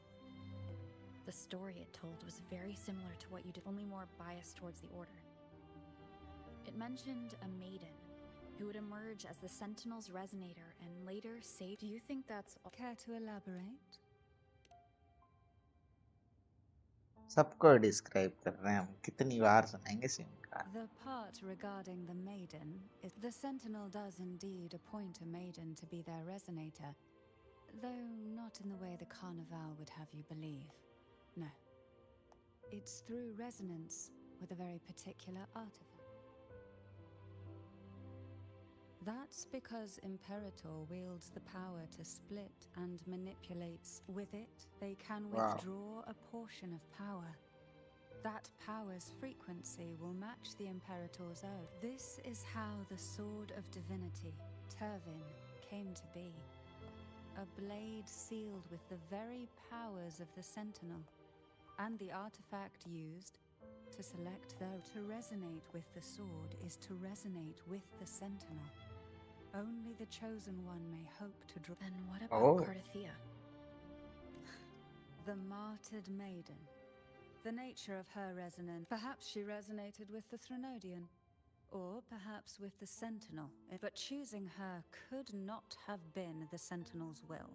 [SPEAKER 4] The story it told was very similar to what you did, only more biased towards the Order. It mentioned a maiden who would emerge as the Sentinel's resonator and later save... Do you think that's...
[SPEAKER 13] Care to elaborate?
[SPEAKER 1] सबको describe कर रहे हैं हम कितनी बार सुनाएंगे SIM का
[SPEAKER 13] The part regarding the maiden is the Sentinel does indeed appoint a maiden to be their resonator, though not in the way the Carnival would have you believe. No. It's through resonance with a very particular artifact. That's because Imperator wields the power to split and manipulates. With it, they can withdraw a portion of power. That power's frequency will match the Imperator's own. This is how the Sword of Divinity, Turvin, came to be. A blade sealed with the very powers of the Sentinel. and the artifact used to select their to resonate with the sword is to resonate with the Sentinel. Only the chosen one may hope to draw.
[SPEAKER 4] Then what about
[SPEAKER 1] Oh.
[SPEAKER 4] Cardathia?
[SPEAKER 13] The martyred maiden. The nature of her resonance. Perhaps she resonated with the Threnodian, or perhaps with the Sentinel. But choosing her could not have been the Sentinel's will.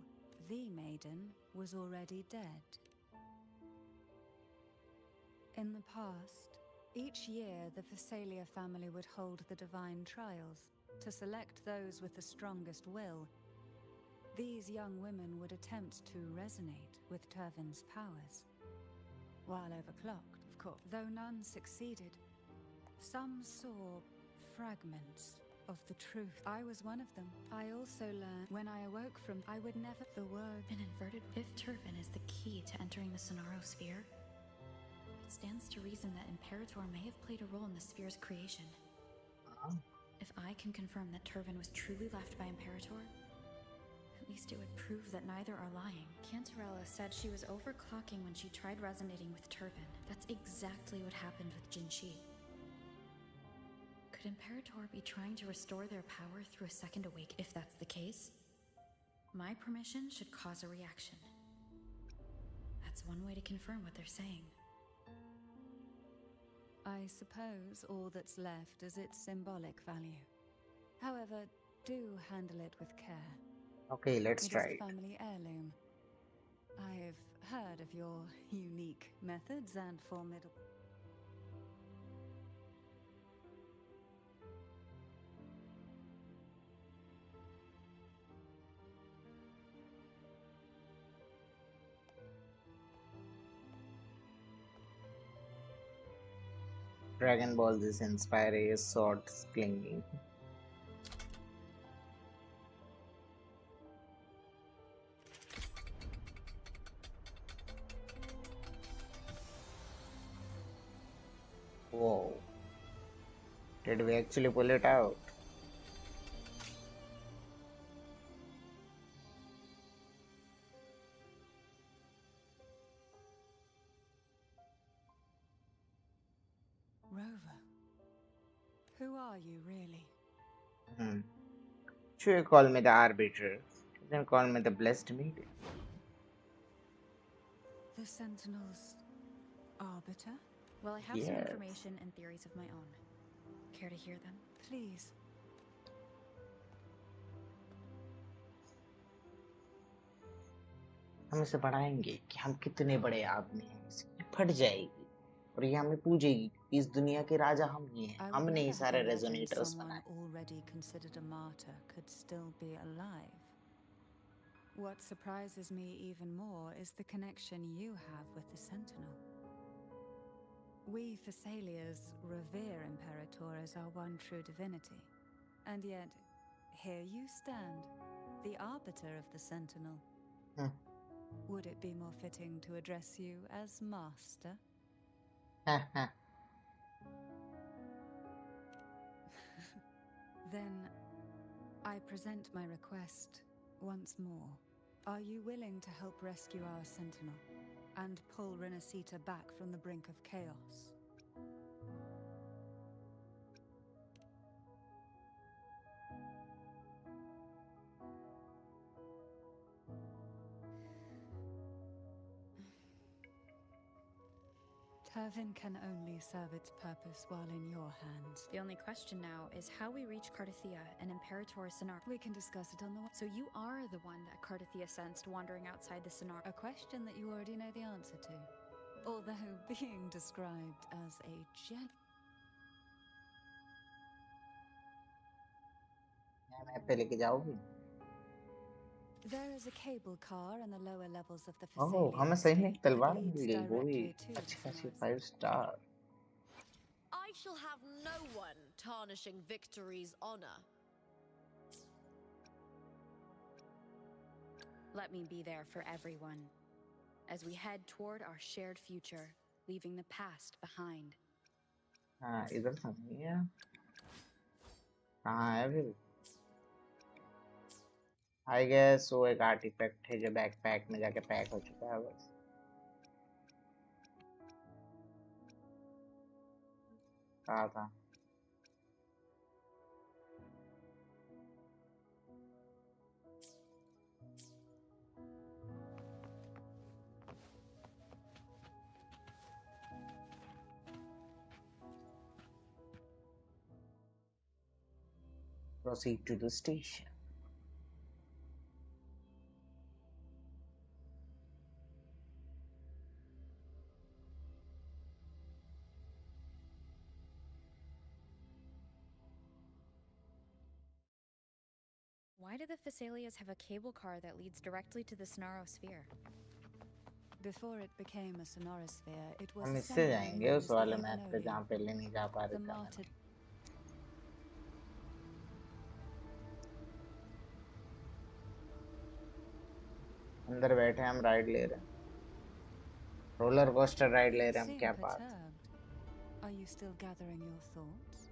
[SPEAKER 13] The maiden was already dead. In the past, each year the Thessalia family would hold the Divine Trials to select those with the strongest will. These young women would attempt to resonate with Turvin's powers. While overclocked, of course, though none succeeded, some saw fragments of the truth. I was one of them. I also learned when I awoke from I would never the word
[SPEAKER 4] An inverted if Turvin is the key to entering the Sonaro sphere, it stands to reason that Imperator may have played a role in the sphere's creation. If I can confirm that Turvin was truly left by Imperator, at least it would prove that neither are lying. Cantarella said she was overclocking when she tried resonating with Turvin. That's exactly what happened with Jinshi. Could Imperator be trying to restore their power through a second awake? If that's the case, my permission should cause a reaction. That's one way to confirm what they're saying.
[SPEAKER 13] I suppose all that's left is its symbolic value. However, do handle it with care.
[SPEAKER 1] Okay, let's
[SPEAKER 13] It
[SPEAKER 1] try
[SPEAKER 13] is
[SPEAKER 1] it.
[SPEAKER 13] a family heirloom. I've heard of your unique methods and formidable.
[SPEAKER 1] Dragon Ball this inspire sword clinging. Whoa. Did we actually pull it out?
[SPEAKER 13] Rover, who are you really?
[SPEAKER 1] Sure, you call me the arbiter. Then call me the blessed maiden.
[SPEAKER 13] The Sentinel's arbiter?
[SPEAKER 4] Well, I have some
[SPEAKER 1] Yes.
[SPEAKER 4] information and theories of my own. Care to hear them?
[SPEAKER 13] Please.
[SPEAKER 1] हम इसे बढ़ाएंगे कि हम कितने बड़े आदमी हैं, इसकी फट जाएगी और ये हमें पूछेगी कि इस दुनिया के राजा हम ही हैं,
[SPEAKER 13] I would
[SPEAKER 1] हमने ही
[SPEAKER 13] never
[SPEAKER 1] सारे
[SPEAKER 13] have imagined
[SPEAKER 1] रेजोनेटर्स
[SPEAKER 13] someone
[SPEAKER 1] बनाए.
[SPEAKER 13] already considered a martyr could still be alive. What surprises me even more is the connection you have with the Sentinel. We Thessalias revere Imperator as our one true divinity. And yet, here you stand, the arbiter of the Sentinel. Would it be more fitting to address you as Master? Then, I present my request once more. Are you willing to help rescue our Sentinel and pull Renacita back from the brink of chaos? Turvin can only serve its purpose while in your hands.
[SPEAKER 4] The only question now is how we reach Cardathia and Imperator Sonar.
[SPEAKER 13] We can discuss it on the way.
[SPEAKER 4] So you are the one that Cardathia sensed wandering outside the Sonar.
[SPEAKER 13] A question that you already know the answer to. Although being described as a
[SPEAKER 1] map पे लेके जाओगी?
[SPEAKER 13] There is a cable car in the lower levels of the
[SPEAKER 1] oh,
[SPEAKER 13] Thessalia
[SPEAKER 1] हमें सही में एक
[SPEAKER 13] estate that
[SPEAKER 1] तलवार
[SPEAKER 13] leads
[SPEAKER 1] मिल गई, वो भी
[SPEAKER 13] directly to
[SPEAKER 1] अच्छी खासी
[SPEAKER 13] the
[SPEAKER 1] 5 star.
[SPEAKER 6] I shall have no one tarnishing victory's honor.
[SPEAKER 4] Let me be there for everyone as we head toward our shared future, leaving the past behind.
[SPEAKER 1] हाँ, इधर से नहीं है. कहाँ है फिर? I guess वो एक आर्टिफैक्ट है जो बैकपैक में जाके पैक हो चुका है बस. कहा था। Proceed to the station.
[SPEAKER 11] Why do the Phasalias have a cable car that leads directly to the Sonarosphere?
[SPEAKER 13] Before it became a Sonorosphere, it was
[SPEAKER 1] हम
[SPEAKER 13] a
[SPEAKER 1] इससे
[SPEAKER 13] seminary
[SPEAKER 1] जाएंगे
[SPEAKER 13] known
[SPEAKER 1] उस
[SPEAKER 13] as the
[SPEAKER 1] वाले मैप पे
[SPEAKER 13] Avenolian,
[SPEAKER 1] जहाँ पहले नहीं जा पा रहे
[SPEAKER 13] the
[SPEAKER 1] थे हम।
[SPEAKER 13] martyred.
[SPEAKER 1] अंदर बैठे हम राइड ले रहे हैं, रोलर कोस्टर राइड ले रहे हैं हम।
[SPEAKER 13] Seem
[SPEAKER 1] क्या बात?
[SPEAKER 13] perturbed. Are you still gathering your thoughts?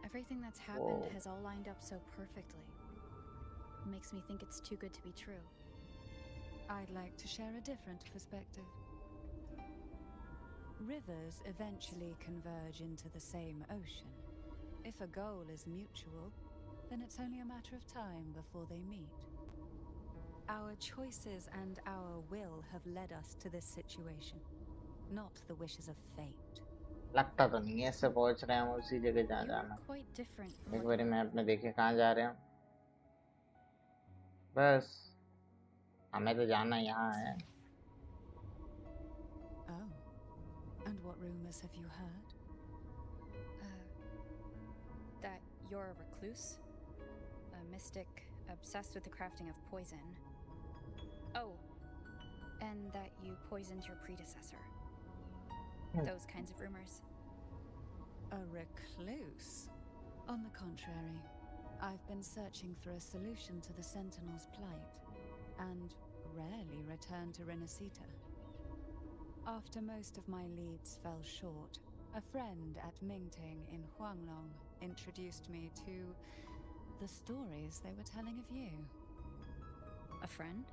[SPEAKER 11] Everything that's happened has all lined up so perfectly. It makes me think it's too good to be true.
[SPEAKER 13] I'd like to share a different perspective. Rivers eventually converge into the same ocean. If a goal is mutual, then it's only a matter of time before they meet. Our choices and our will have led us to this situation, not the wishes of fate.
[SPEAKER 1] लगता तो नहीं है इससे पहुंच रहे हैं हम उसी जगह जहाँ
[SPEAKER 11] You're
[SPEAKER 1] जाना।
[SPEAKER 11] quite different from
[SPEAKER 1] एक
[SPEAKER 11] what
[SPEAKER 1] बारी मैप में देखे कहाँ जा रहे हैं हम। बस हमें तो जाना यहाँ है।
[SPEAKER 13] Oh, and what rumors have you heard?
[SPEAKER 11] that you're a recluse, a mystic obsessed with the crafting of poison. Oh, and that you poisoned your predecessor. Those kinds of rumors.
[SPEAKER 13] A recluse? On the contrary, I've been searching for a solution to the Sentinel's plight, and rarely return to Renacita. After most of my leads fell short, a friend at Mingting in Huanglong introduced me to the stories they were telling of you.
[SPEAKER 11] A friend?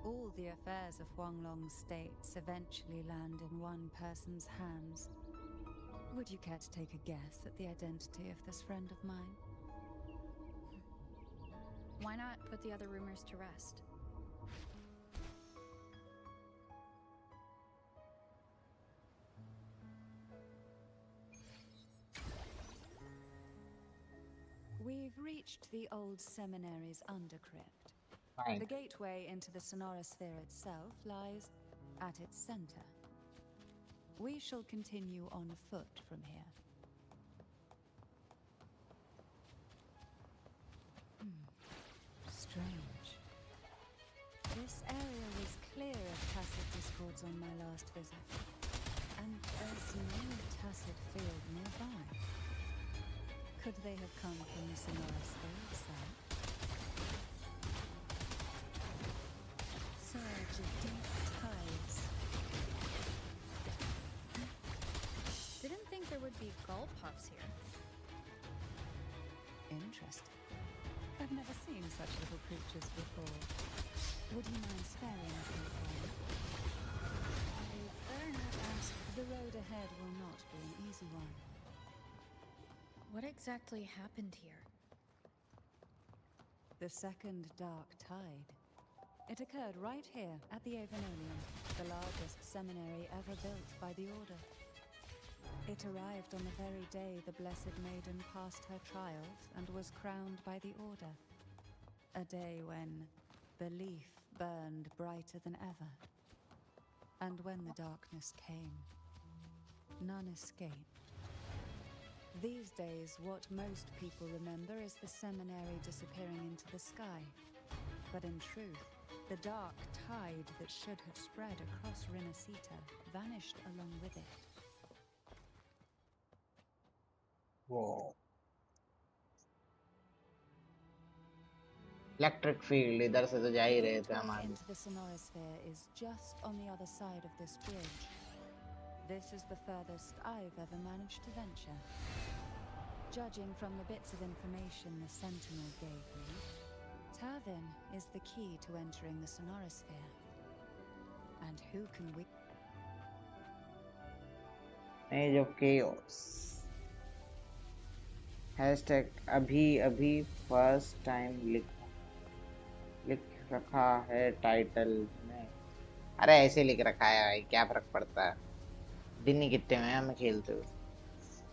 [SPEAKER 13] All the affairs of Huanglong states eventually land in one person's hands. Would you care to take a guess at the identity of this friend of mine?
[SPEAKER 11] Why not put the other rumors to rest?
[SPEAKER 13] We've reached the old seminary's undercrypt.
[SPEAKER 1] Fine.
[SPEAKER 13] The gateway into the Sonorosphere itself lies at its center. We shall continue on foot from here. Strange. This area was clear of tacit discords on my last visit, and there's no tacit field nearby. Could they have come from the Sonorosphere itself? Surge of deep tides.
[SPEAKER 11] Didn't think there would be gull puffs here.
[SPEAKER 13] Interesting. I've never seen such little creatures before. Would you mind sparing a few time?
[SPEAKER 11] I'd better not ask.
[SPEAKER 13] The road ahead will not be an easy one.
[SPEAKER 11] What exactly happened here?
[SPEAKER 13] The second dark tide. It occurred right here at the Avenolian, the largest seminary ever built by the Order. It arrived on the very day the Blessed Maiden passed her trials and was crowned by the Order. A day when belief burned brighter than ever. And when the darkness came, none escaped. These days, what most people remember is the seminary disappearing into the sky. But in truth, the dark tide that should have spread across Renacita vanished along with it.
[SPEAKER 1] वो electric field इधर से तो जा ही रहे थे
[SPEAKER 13] The
[SPEAKER 1] हम
[SPEAKER 13] gateway
[SPEAKER 1] आगे।
[SPEAKER 13] into the Sonorosphere is just on the other side of this bridge. This is the furthest I've ever managed to venture. Judging from the bits of information the Sentinel gave me, Tavin is the key to entering the Sonorosphere. And who can we...
[SPEAKER 1] age of chaos hashtag अभी अभी first time लिख रखा है title में। अरे ऐसे लिख रखा है भाई, क्या फर्क पड़ता है, दिन ही कितने में हमें खेलते हुए।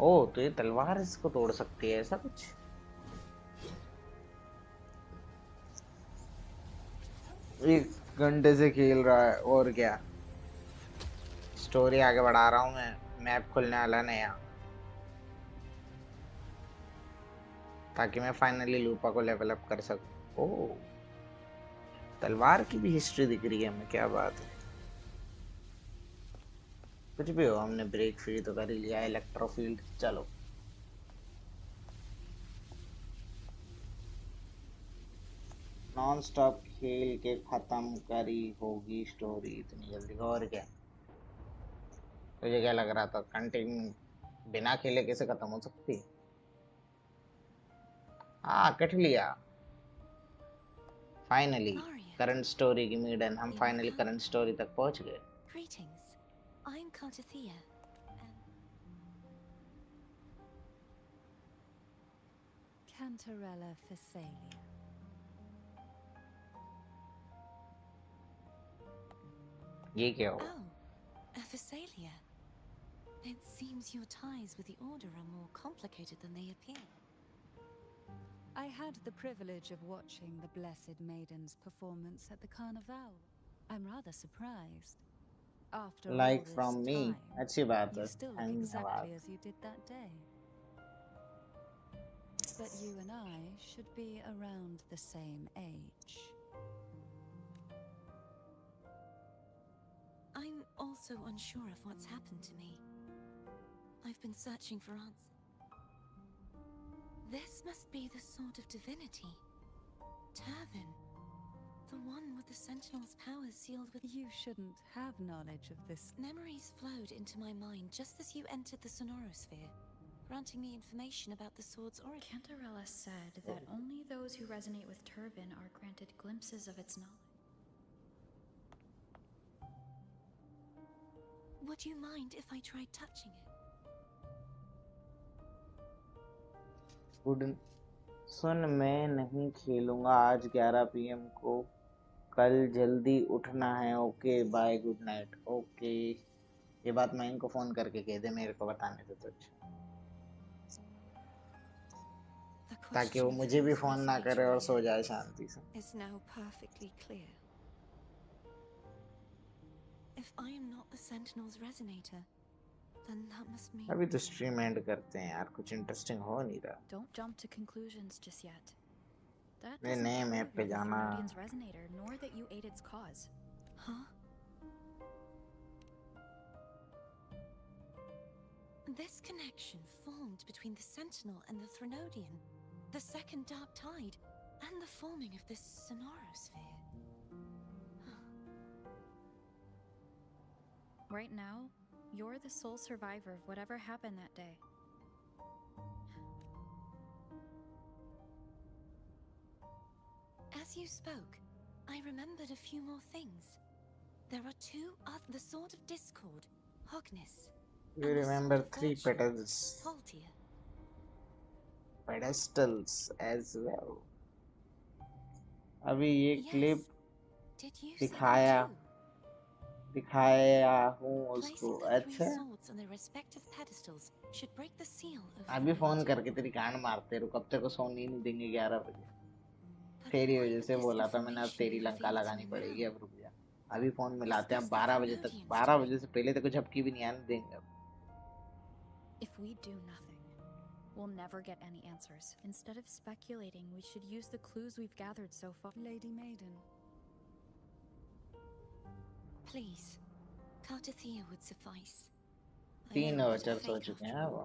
[SPEAKER 1] ओ तो ये तलवार इसको तोड़ सकती है, ऐसा कुछ। एक घंटे से खेल रहा है और क्या, स्टोरी आगे बढ़ा रहा हूँ मैं, मैप खुलने वाला नया, ताकि मैं फाइनली लूपा को लेवल अप कर सकूं। ओह तलवार की भी हिस्ट्री दिख रही है हमें, क्या बात है। कुछ भी हो, हमने ब्रेक फ्री तो कर ही लिया। इलेक्ट्रोफील्ड, चलो नॉन स्टॉप खेल के खत्म करी होगी स्टोरी इतनी जल्दी, और क्या। तुझे क्या लग रहा था कंटिन्यू बिना खेले कैसे खत्म हो सकती। हाँ कट लिया फाइनली। करंट स्टोरी की मीडन, हम फाइनली करंट स्टोरी तक पहुंच गए।
[SPEAKER 2] Greetings. I'm Cartathea.
[SPEAKER 13] Cantarella Phasalia.
[SPEAKER 1] ये क्या हुआ?
[SPEAKER 2] Oh, Phasalia. It seems your ties with the Order are more complicated than they appear.
[SPEAKER 13] I had the privilege of watching the Blessed Maiden's performance at the Carnival. I'm rather surprised. After
[SPEAKER 1] Like
[SPEAKER 13] all this
[SPEAKER 1] from me,
[SPEAKER 13] time,
[SPEAKER 1] अच्छी बात है।
[SPEAKER 13] you still look exactly as you did that day. But you and I should be around the same age.
[SPEAKER 2] I'm also unsure of what's happened to me. I've been searching for answers. This must be the sword of divinity. Turvin. The one with the Sentinel's powers sealed with...
[SPEAKER 13] You shouldn't have knowledge of this.
[SPEAKER 2] Memories flowed into my mind just as you entered the Sonorosphere, granting me information about the sword's origin.
[SPEAKER 11] Cantarella said that only those who resonate with Turvin are granted glimpses of its knowledge.
[SPEAKER 2] Would you mind if I tried touching it?
[SPEAKER 1] Good सुन, मैं नहीं खेलूंगा आज 11 PM को, कल जल्दी उठना है। Okay bye, good night. Okay ये बात मैं इनको फोन करके कह दे, मेरे को बताने दे तो अच्छा, ताकि वो मुझे भी फोन ना करे और सो जाए शांति से।
[SPEAKER 2] Is now perfectly clear. If I am not the Sentinel's resonator, then that must mean...
[SPEAKER 1] अभी तो स्ट्रीम एंड करते हैं यार, कुछ इंटरेस्टिंग हो नहीं रहा।
[SPEAKER 11] Don't jump to conclusions just yet. That
[SPEAKER 1] मैं
[SPEAKER 11] doesn't
[SPEAKER 1] नए
[SPEAKER 11] prove
[SPEAKER 1] मैप पे
[SPEAKER 11] you're the
[SPEAKER 1] जाना।
[SPEAKER 11] Thenodian's resonator, nor that you aid its cause.
[SPEAKER 2] Huh? This connection formed between the Sentinel and the Threnodian, the second Dark Tide, and the forming of this Sonorosphere.
[SPEAKER 11] Right now, you're the sole survivor of whatever happened that day.
[SPEAKER 2] As you spoke, I remembered a few more things. There are two other... The Sword of Discord, Hognis.
[SPEAKER 1] You remember 3 pedestals as well. अभी ये clip दिखाया हूँ उसको। अच्छा अभी phone करके तेरी कान मारते, रुक अब तेरे को सोने नहीं देंगे 11 बजे। तेरी वजह से बोला था मैंने, अब तेरी लंका लगानी पड़ेगी। अब रुक जा, अभी फोन मिलाते हैं। अब 12 बजे तक, 12 बजे से पहले तेरे को झपकी भी नहीं आने देंगे।
[SPEAKER 11] If we do nothing, we'll never get any answers. Instead of speculating, we should use the clues we've gathered so far.
[SPEAKER 13] Lady Maiden.
[SPEAKER 2] Please, Cartathea would suffice.
[SPEAKER 1] 3 वचर्स हो चुके हैं वो।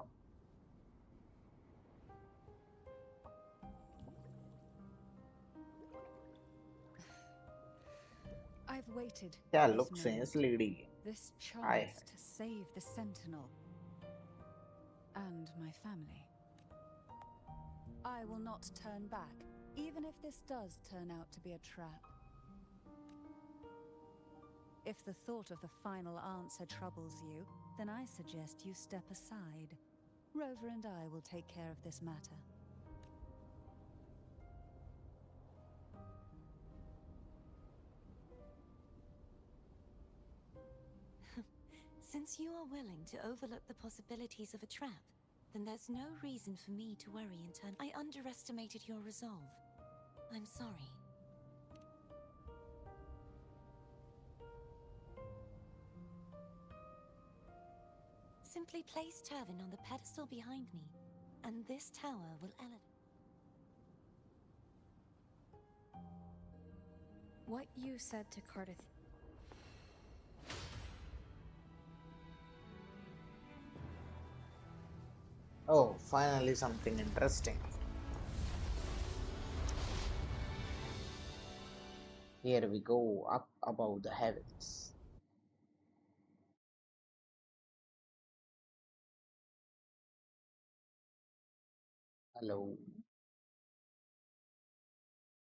[SPEAKER 13] I've waited.
[SPEAKER 1] क्या looks हैं इस लेडी के।
[SPEAKER 13] This chance to save the Sentinel and my family. I will not turn back, even if this does turn out to be a trap. If the thought of the final answer troubles you, then I suggest you step aside. Rover and I will take care of this matter.
[SPEAKER 2] Since you are willing to overlook the possibilities of a trap, then there's no reason for me to worry in turn. I underestimated your resolve. I'm sorry. Simply place Turvin on the pedestal behind me, and this tower will elevate.
[SPEAKER 11] What you said to Cardiff.
[SPEAKER 1] Oh, finally something interesting. Here we go, up above the heavens. Hello.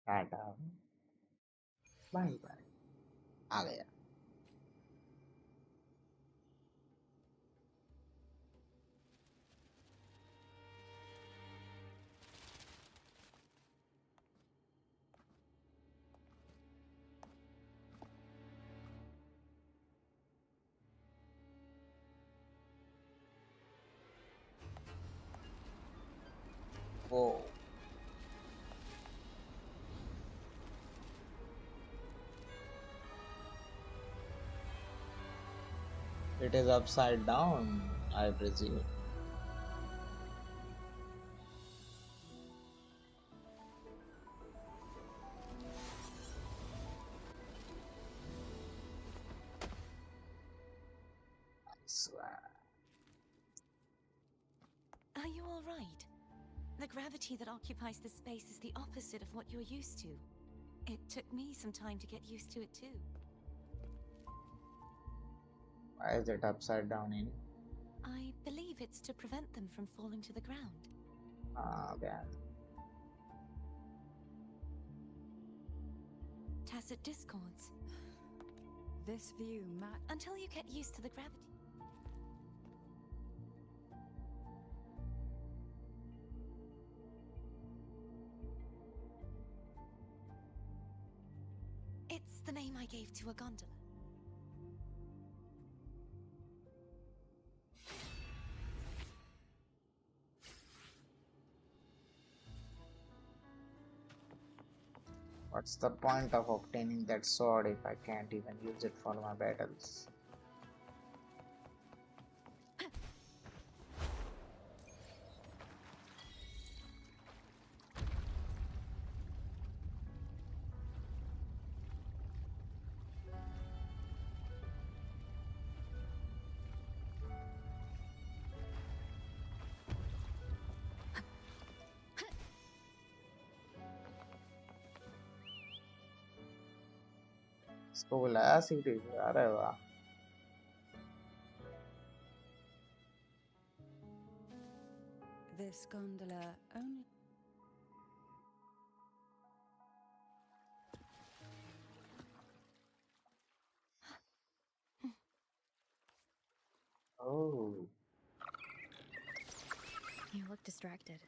[SPEAKER 1] Tata bye bye आ गया वो It is upside down, I presume. I swear.
[SPEAKER 2] Are you all right? The gravity that occupies this space is the opposite of what you're used to. It took me some time to get used to it too.
[SPEAKER 1] Why is it upside down in?
[SPEAKER 2] I believe it's to prevent them from falling to the ground.
[SPEAKER 1] Ah, yeah.
[SPEAKER 2] Tacit discords.
[SPEAKER 13] This view,
[SPEAKER 2] until you get used to the gravity. It's the name I gave to a gondola.
[SPEAKER 1] What's the point of obtaining that sword if I can't even use it for my battles? इसको बुलाया सीढ़ी से अरे वाह
[SPEAKER 13] This gondola only.
[SPEAKER 1] Oh.
[SPEAKER 11] You look distracted.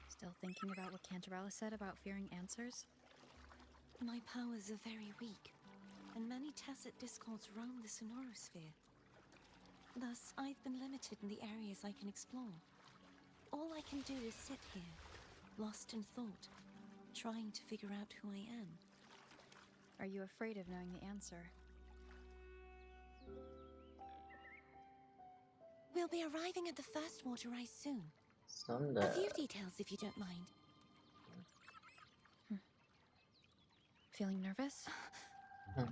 [SPEAKER 11] Still thinking about what Cantarella said about fearing answers?
[SPEAKER 2] My powers are very weak, and many tacit discords roam the Sonorosphere. Thus, I've been limited in the areas I can explore. All I can do is sit here, lost in thought, trying to figure out who I am.
[SPEAKER 11] Are you afraid of knowing the answer?
[SPEAKER 2] We'll be arriving at the first water rise soon.
[SPEAKER 1] Someday.
[SPEAKER 2] A few details, if you don't mind.
[SPEAKER 11] Feeling nervous?
[SPEAKER 2] Of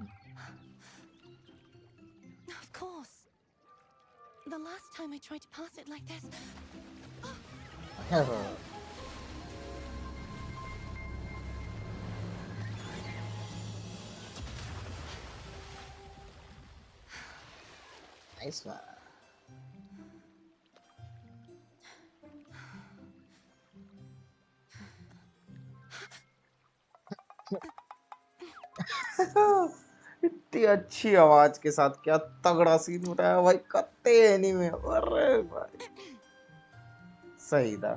[SPEAKER 2] course. The last time I tried to pass it like this...
[SPEAKER 1] Nice one. इतनी अच्छी आवाज के साथ क्या तगड़ा scene हो रहा है भाई, कत्ते एनीमे। अरे भाई सही था।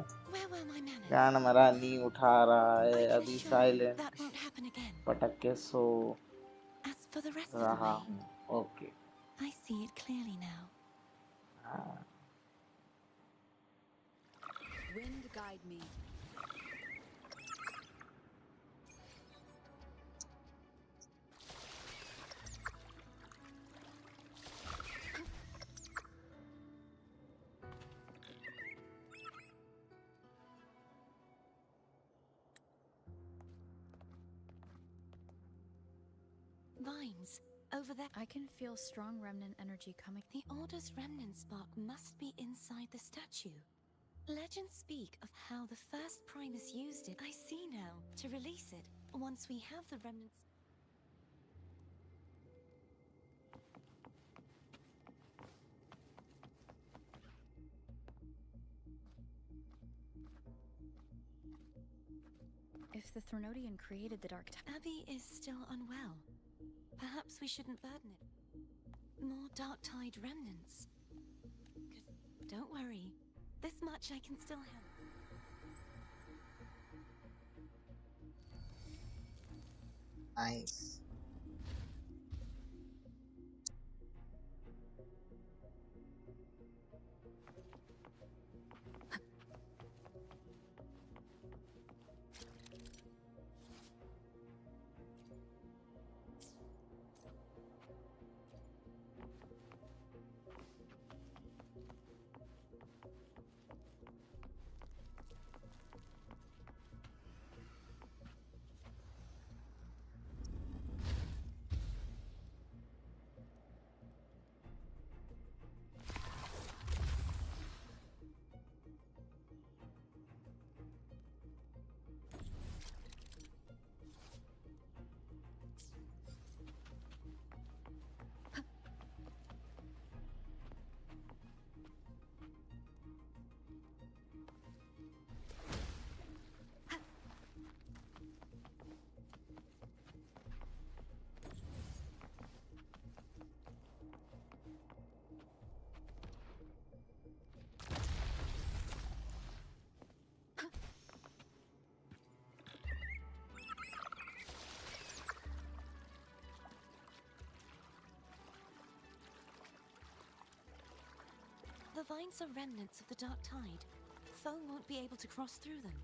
[SPEAKER 1] गाना मेरा नी उठा रहा है अभी, साइलेंट पटक के सो
[SPEAKER 2] As for the rest of the
[SPEAKER 1] रहा
[SPEAKER 2] way,
[SPEAKER 1] हूँ। Okay
[SPEAKER 2] I see it clearly now.
[SPEAKER 1] हाँ
[SPEAKER 11] Wind guide me.
[SPEAKER 2] Vines, over there.
[SPEAKER 11] I can feel strong remnant energy coming.
[SPEAKER 2] The Order's remnant spark must be inside the statue. Legends speak of how the first Primus used it. I see now. To release it, once we have the remnants.
[SPEAKER 11] If the Threnodian created the Dark Tide,
[SPEAKER 2] Abby is still unwell. Perhaps we shouldn't burden it. More Dark Tide remnants. Don't worry. This much I can still help.
[SPEAKER 1] Nice.
[SPEAKER 2] The vines are remnants of the Dark Tide. Foe won't be able to cross through them.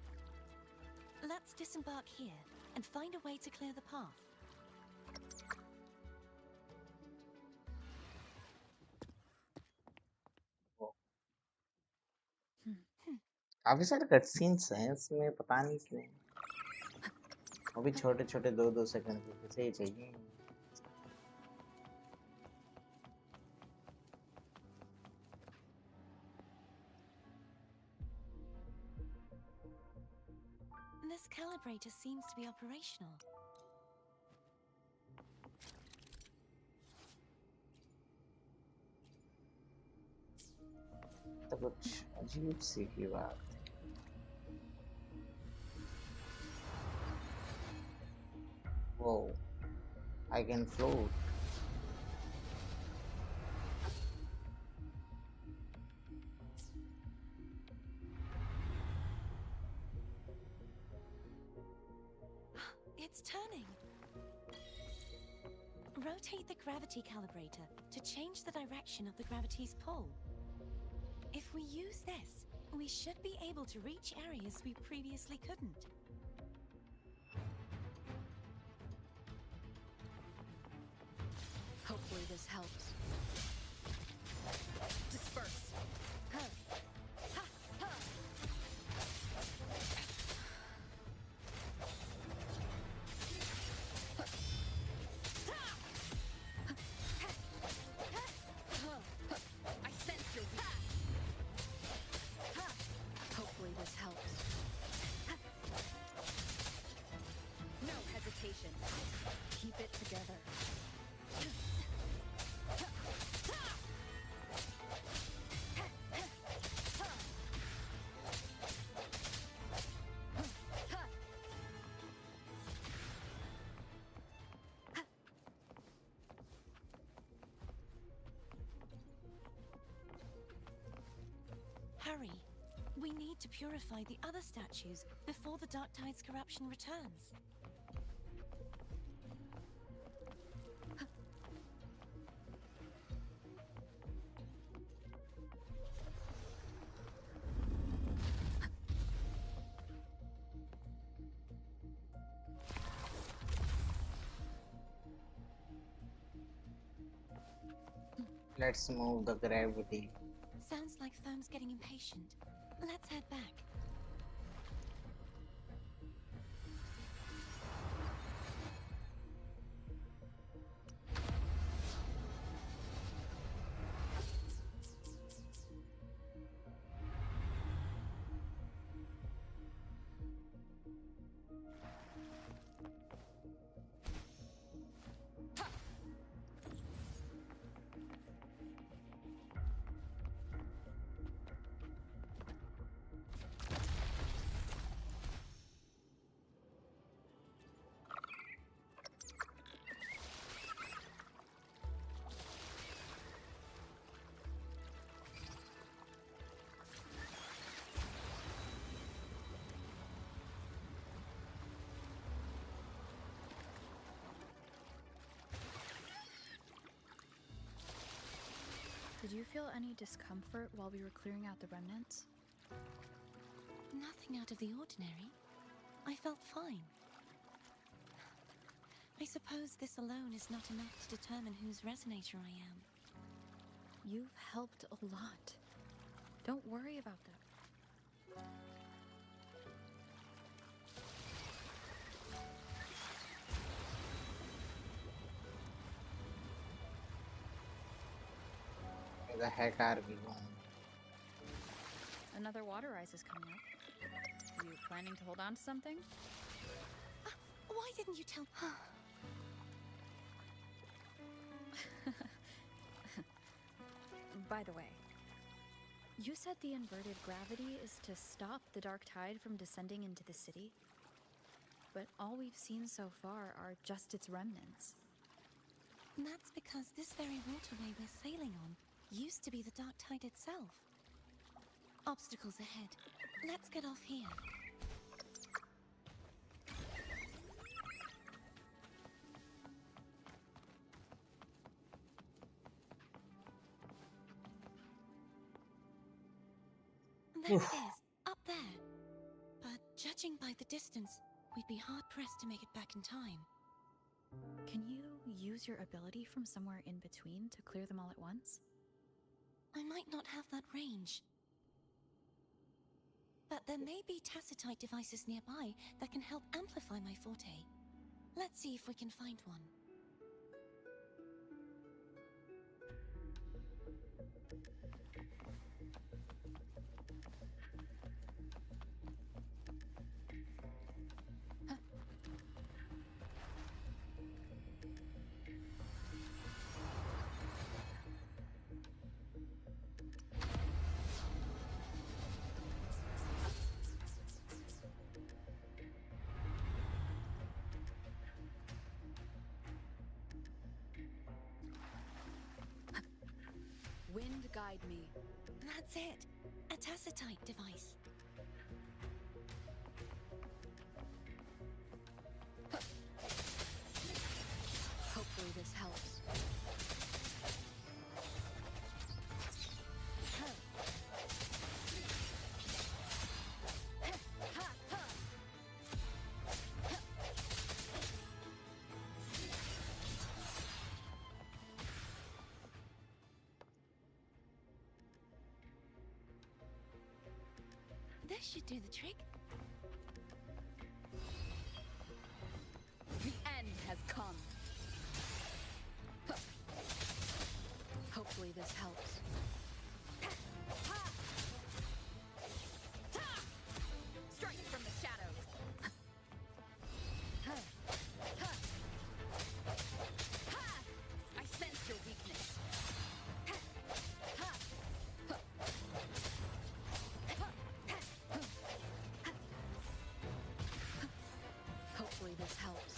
[SPEAKER 2] Let's disembark here and find a way to clear the path.
[SPEAKER 1] काफी सारे cut scenes हैं इसमें, पता नहीं क्यों वो भी छोटे छोटे 2-2 सेकंड के कैसे ही चाहिए।
[SPEAKER 2] This calibrator seems to be operational.
[SPEAKER 1] तो कुछ अजीब सी की बात है। Whoa, I can float.
[SPEAKER 2] It's turning. Rotate the gravity calibrator to change the direction of the gravity's pull. If we use this, we should be able to reach areas we previously couldn't.
[SPEAKER 11] hopefully this helps. Disperse. I sense your weakness. Hopefully this helps. No hesitation. Keep it together.
[SPEAKER 2] Hurry. We need to purify the other statues before the Dark Tide's corruption returns.
[SPEAKER 1] Let's move the gravity.
[SPEAKER 2] Sounds like Therm's getting impatient. Let's head back.
[SPEAKER 11] Did you feel any discomfort while we were clearing out the remnants?
[SPEAKER 2] Nothing out of the ordinary. I felt fine. I suppose this alone is not enough to determine whose resonator I am.
[SPEAKER 11] You've helped a lot. Don't worry about that.
[SPEAKER 1] Where the heck are we going?
[SPEAKER 11] Another water rise is coming up. You planning to hold on to something?
[SPEAKER 2] Why didn't you tell...
[SPEAKER 11] By the way, you said the inverted gravity is to stop the dark tide from descending into the city, but all we've seen so far are just its remnants.
[SPEAKER 2] That's because this very waterway we're sailing on used to be the dark tide itself. Obstacles ahead. Let's get off here. There it is, up there. But judging by the distance, we'd be hard-pressed to make it back in time.
[SPEAKER 11] Can you use your ability from somewhere in between to clear them all at once?
[SPEAKER 2] I might not have that range. But there may be tacitite devices nearby that can help amplify my forte. Let's see if we can find one.
[SPEAKER 11] Wind guide me.
[SPEAKER 2] That's it. A tacitite device.
[SPEAKER 11] Hopefully this helps.
[SPEAKER 2] This should do the trick.
[SPEAKER 11] The end has come. Hopefully this helps. Strike from the shadows. I sense your weakness. Hopefully this helps.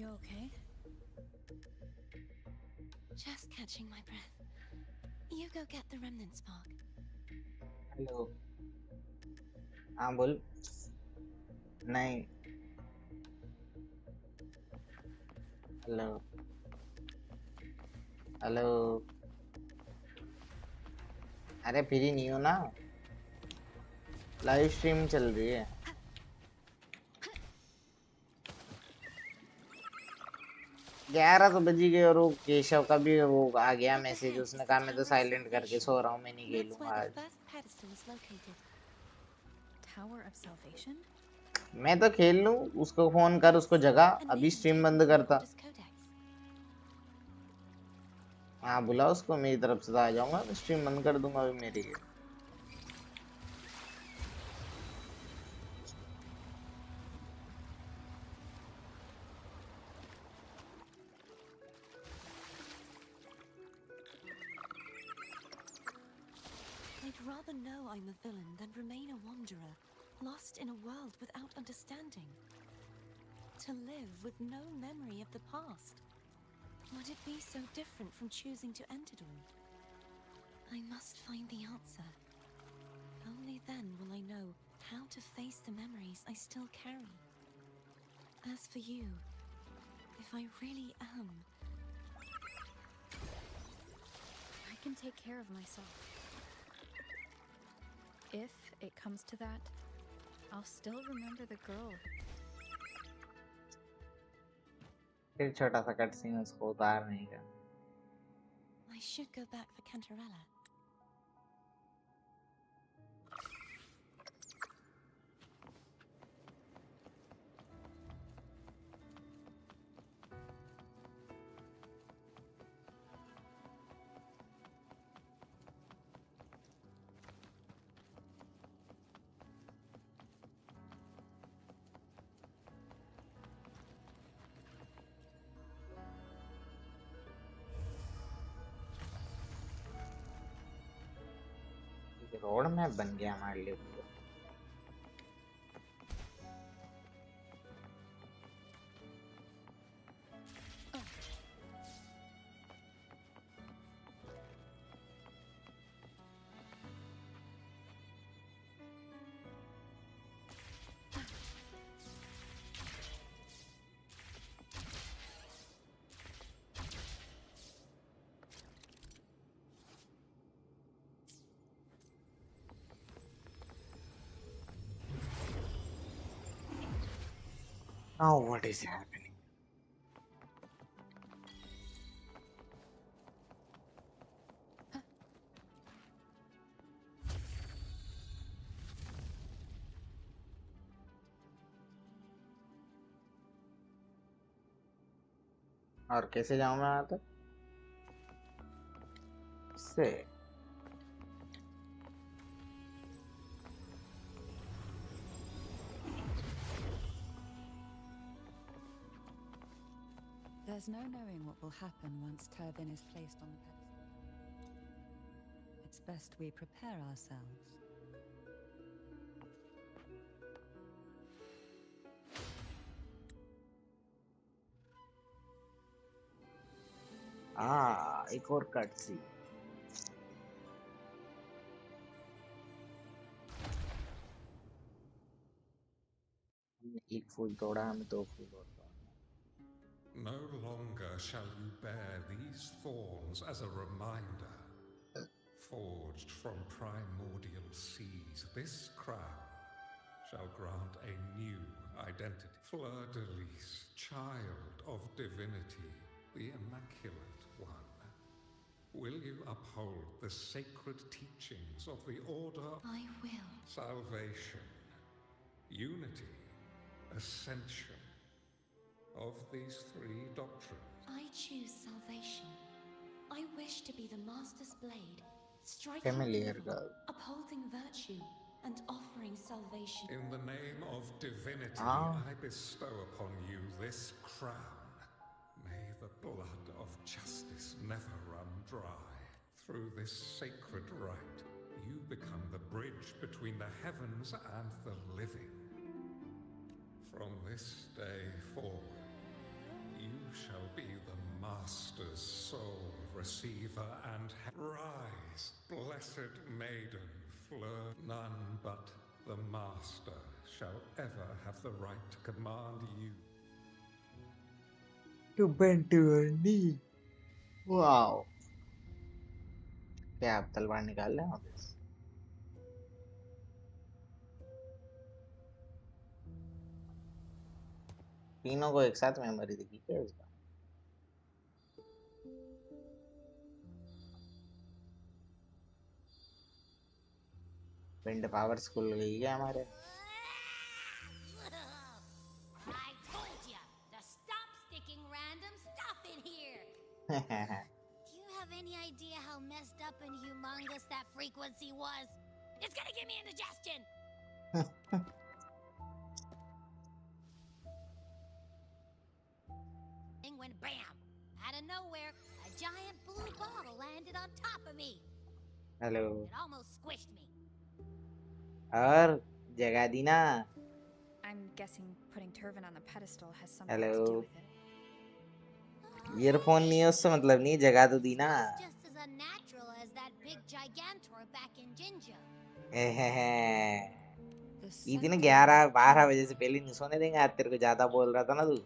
[SPEAKER 4] You okay?
[SPEAKER 2] Just catching my breath. You go get the remnant spark.
[SPEAKER 1] Hello हाँ बोल नहीं hello hello अरे free नहीं हो ना live stream चल रही है 11 तो बज ही गए और वो केशव का भी वो आ गया मैसेज उसने कहा मैं तो साइलेंट करके सो रहा हूँ मैं नहीं खेलूंगा आज
[SPEAKER 4] Tower of Salvation?
[SPEAKER 1] मैं तो खेल लूँ उसको फोन कर उसको जगा अभी स्ट्रीम बंद करता हाँ बुला उसको मेरी तरफ से तो आ जाऊंगा मैं स्ट्रीम बंद कर दूंगा अभी मेरी
[SPEAKER 2] I'd rather know I'm a villain than remain a wanderer, lost in a world without understanding. To live with no memory of the past. Would it be so different from choosing to end it all? I must find the answer. Only then will I know how to face the memories I still carry. As for you, if I really am...
[SPEAKER 4] I can take care of myself. If it comes to that, I'll still remember the girl.
[SPEAKER 1] फिर छोटा सा cut scene उसको उतार नहीं का
[SPEAKER 2] I should go back for Cantarella.
[SPEAKER 1] Road map बन गया हमारे लिए पूरा Now what is happening? और कैसे जाऊं मैं वहां तक से
[SPEAKER 13] There's no knowing what will happen once Turbin is placed on the pedestal. It's best we prepare ourselves.
[SPEAKER 1] एक और कट सी एक फूल तोड़ा हमें दो फूल और
[SPEAKER 14] No longer shall you bear these thorns as a reminder. Forged from primordial seas, this crown shall grant a new identity. Fleur-de-Lis, child of divinity, the Immaculate One. Will you uphold the sacred teachings of the Order?
[SPEAKER 2] I will.
[SPEAKER 14] Salvation, unity, ascension. Of these three doctrines,
[SPEAKER 2] I choose salvation. I wish to be the Master's blade, striking
[SPEAKER 1] familiar
[SPEAKER 2] evil,
[SPEAKER 1] girl.
[SPEAKER 2] upholding virtue, and offering salvation.
[SPEAKER 14] In the name of divinity, I bestow upon you this crown. May the blood of justice never run dry. Through this sacred rite, you become the bridge between the heavens and the living. From this day forward, receiver and rise, blessed maiden, flirt. None but the master shall ever have the right to command you.
[SPEAKER 1] To bend to your knee. Wow. क्या आप तलवार निकाल रहे हैं वापस? तीनों को एक साथ मेमोरी दिखी क्या इसका? विंड पावर स्कूल गई है हमारे.
[SPEAKER 6] I told ya to stop sticking random stuff in here.
[SPEAKER 3] Do you have any idea how messed up and humongous that frequency was?
[SPEAKER 6] It's gonna give me indigestion.
[SPEAKER 3] Thing went bam! Out of nowhere, a giant blue ball landed on top of me.
[SPEAKER 1] Hello.
[SPEAKER 3] It almost squished me.
[SPEAKER 1] और जगा दी ना.
[SPEAKER 11] I'm guessing putting Turvin on the pedestal has something to do
[SPEAKER 1] Hello.
[SPEAKER 11] with it.
[SPEAKER 1] Earphone नहीं है उससे मतलब नहीं, जगा तो दी ना.
[SPEAKER 3] Just as unnatural as that big gigantor back in Jinja.
[SPEAKER 1] इतने 11-12 बजे से पहले नहीं सोने देंगे आज. तेरे को ज्यादा बोल रहा था ना तू.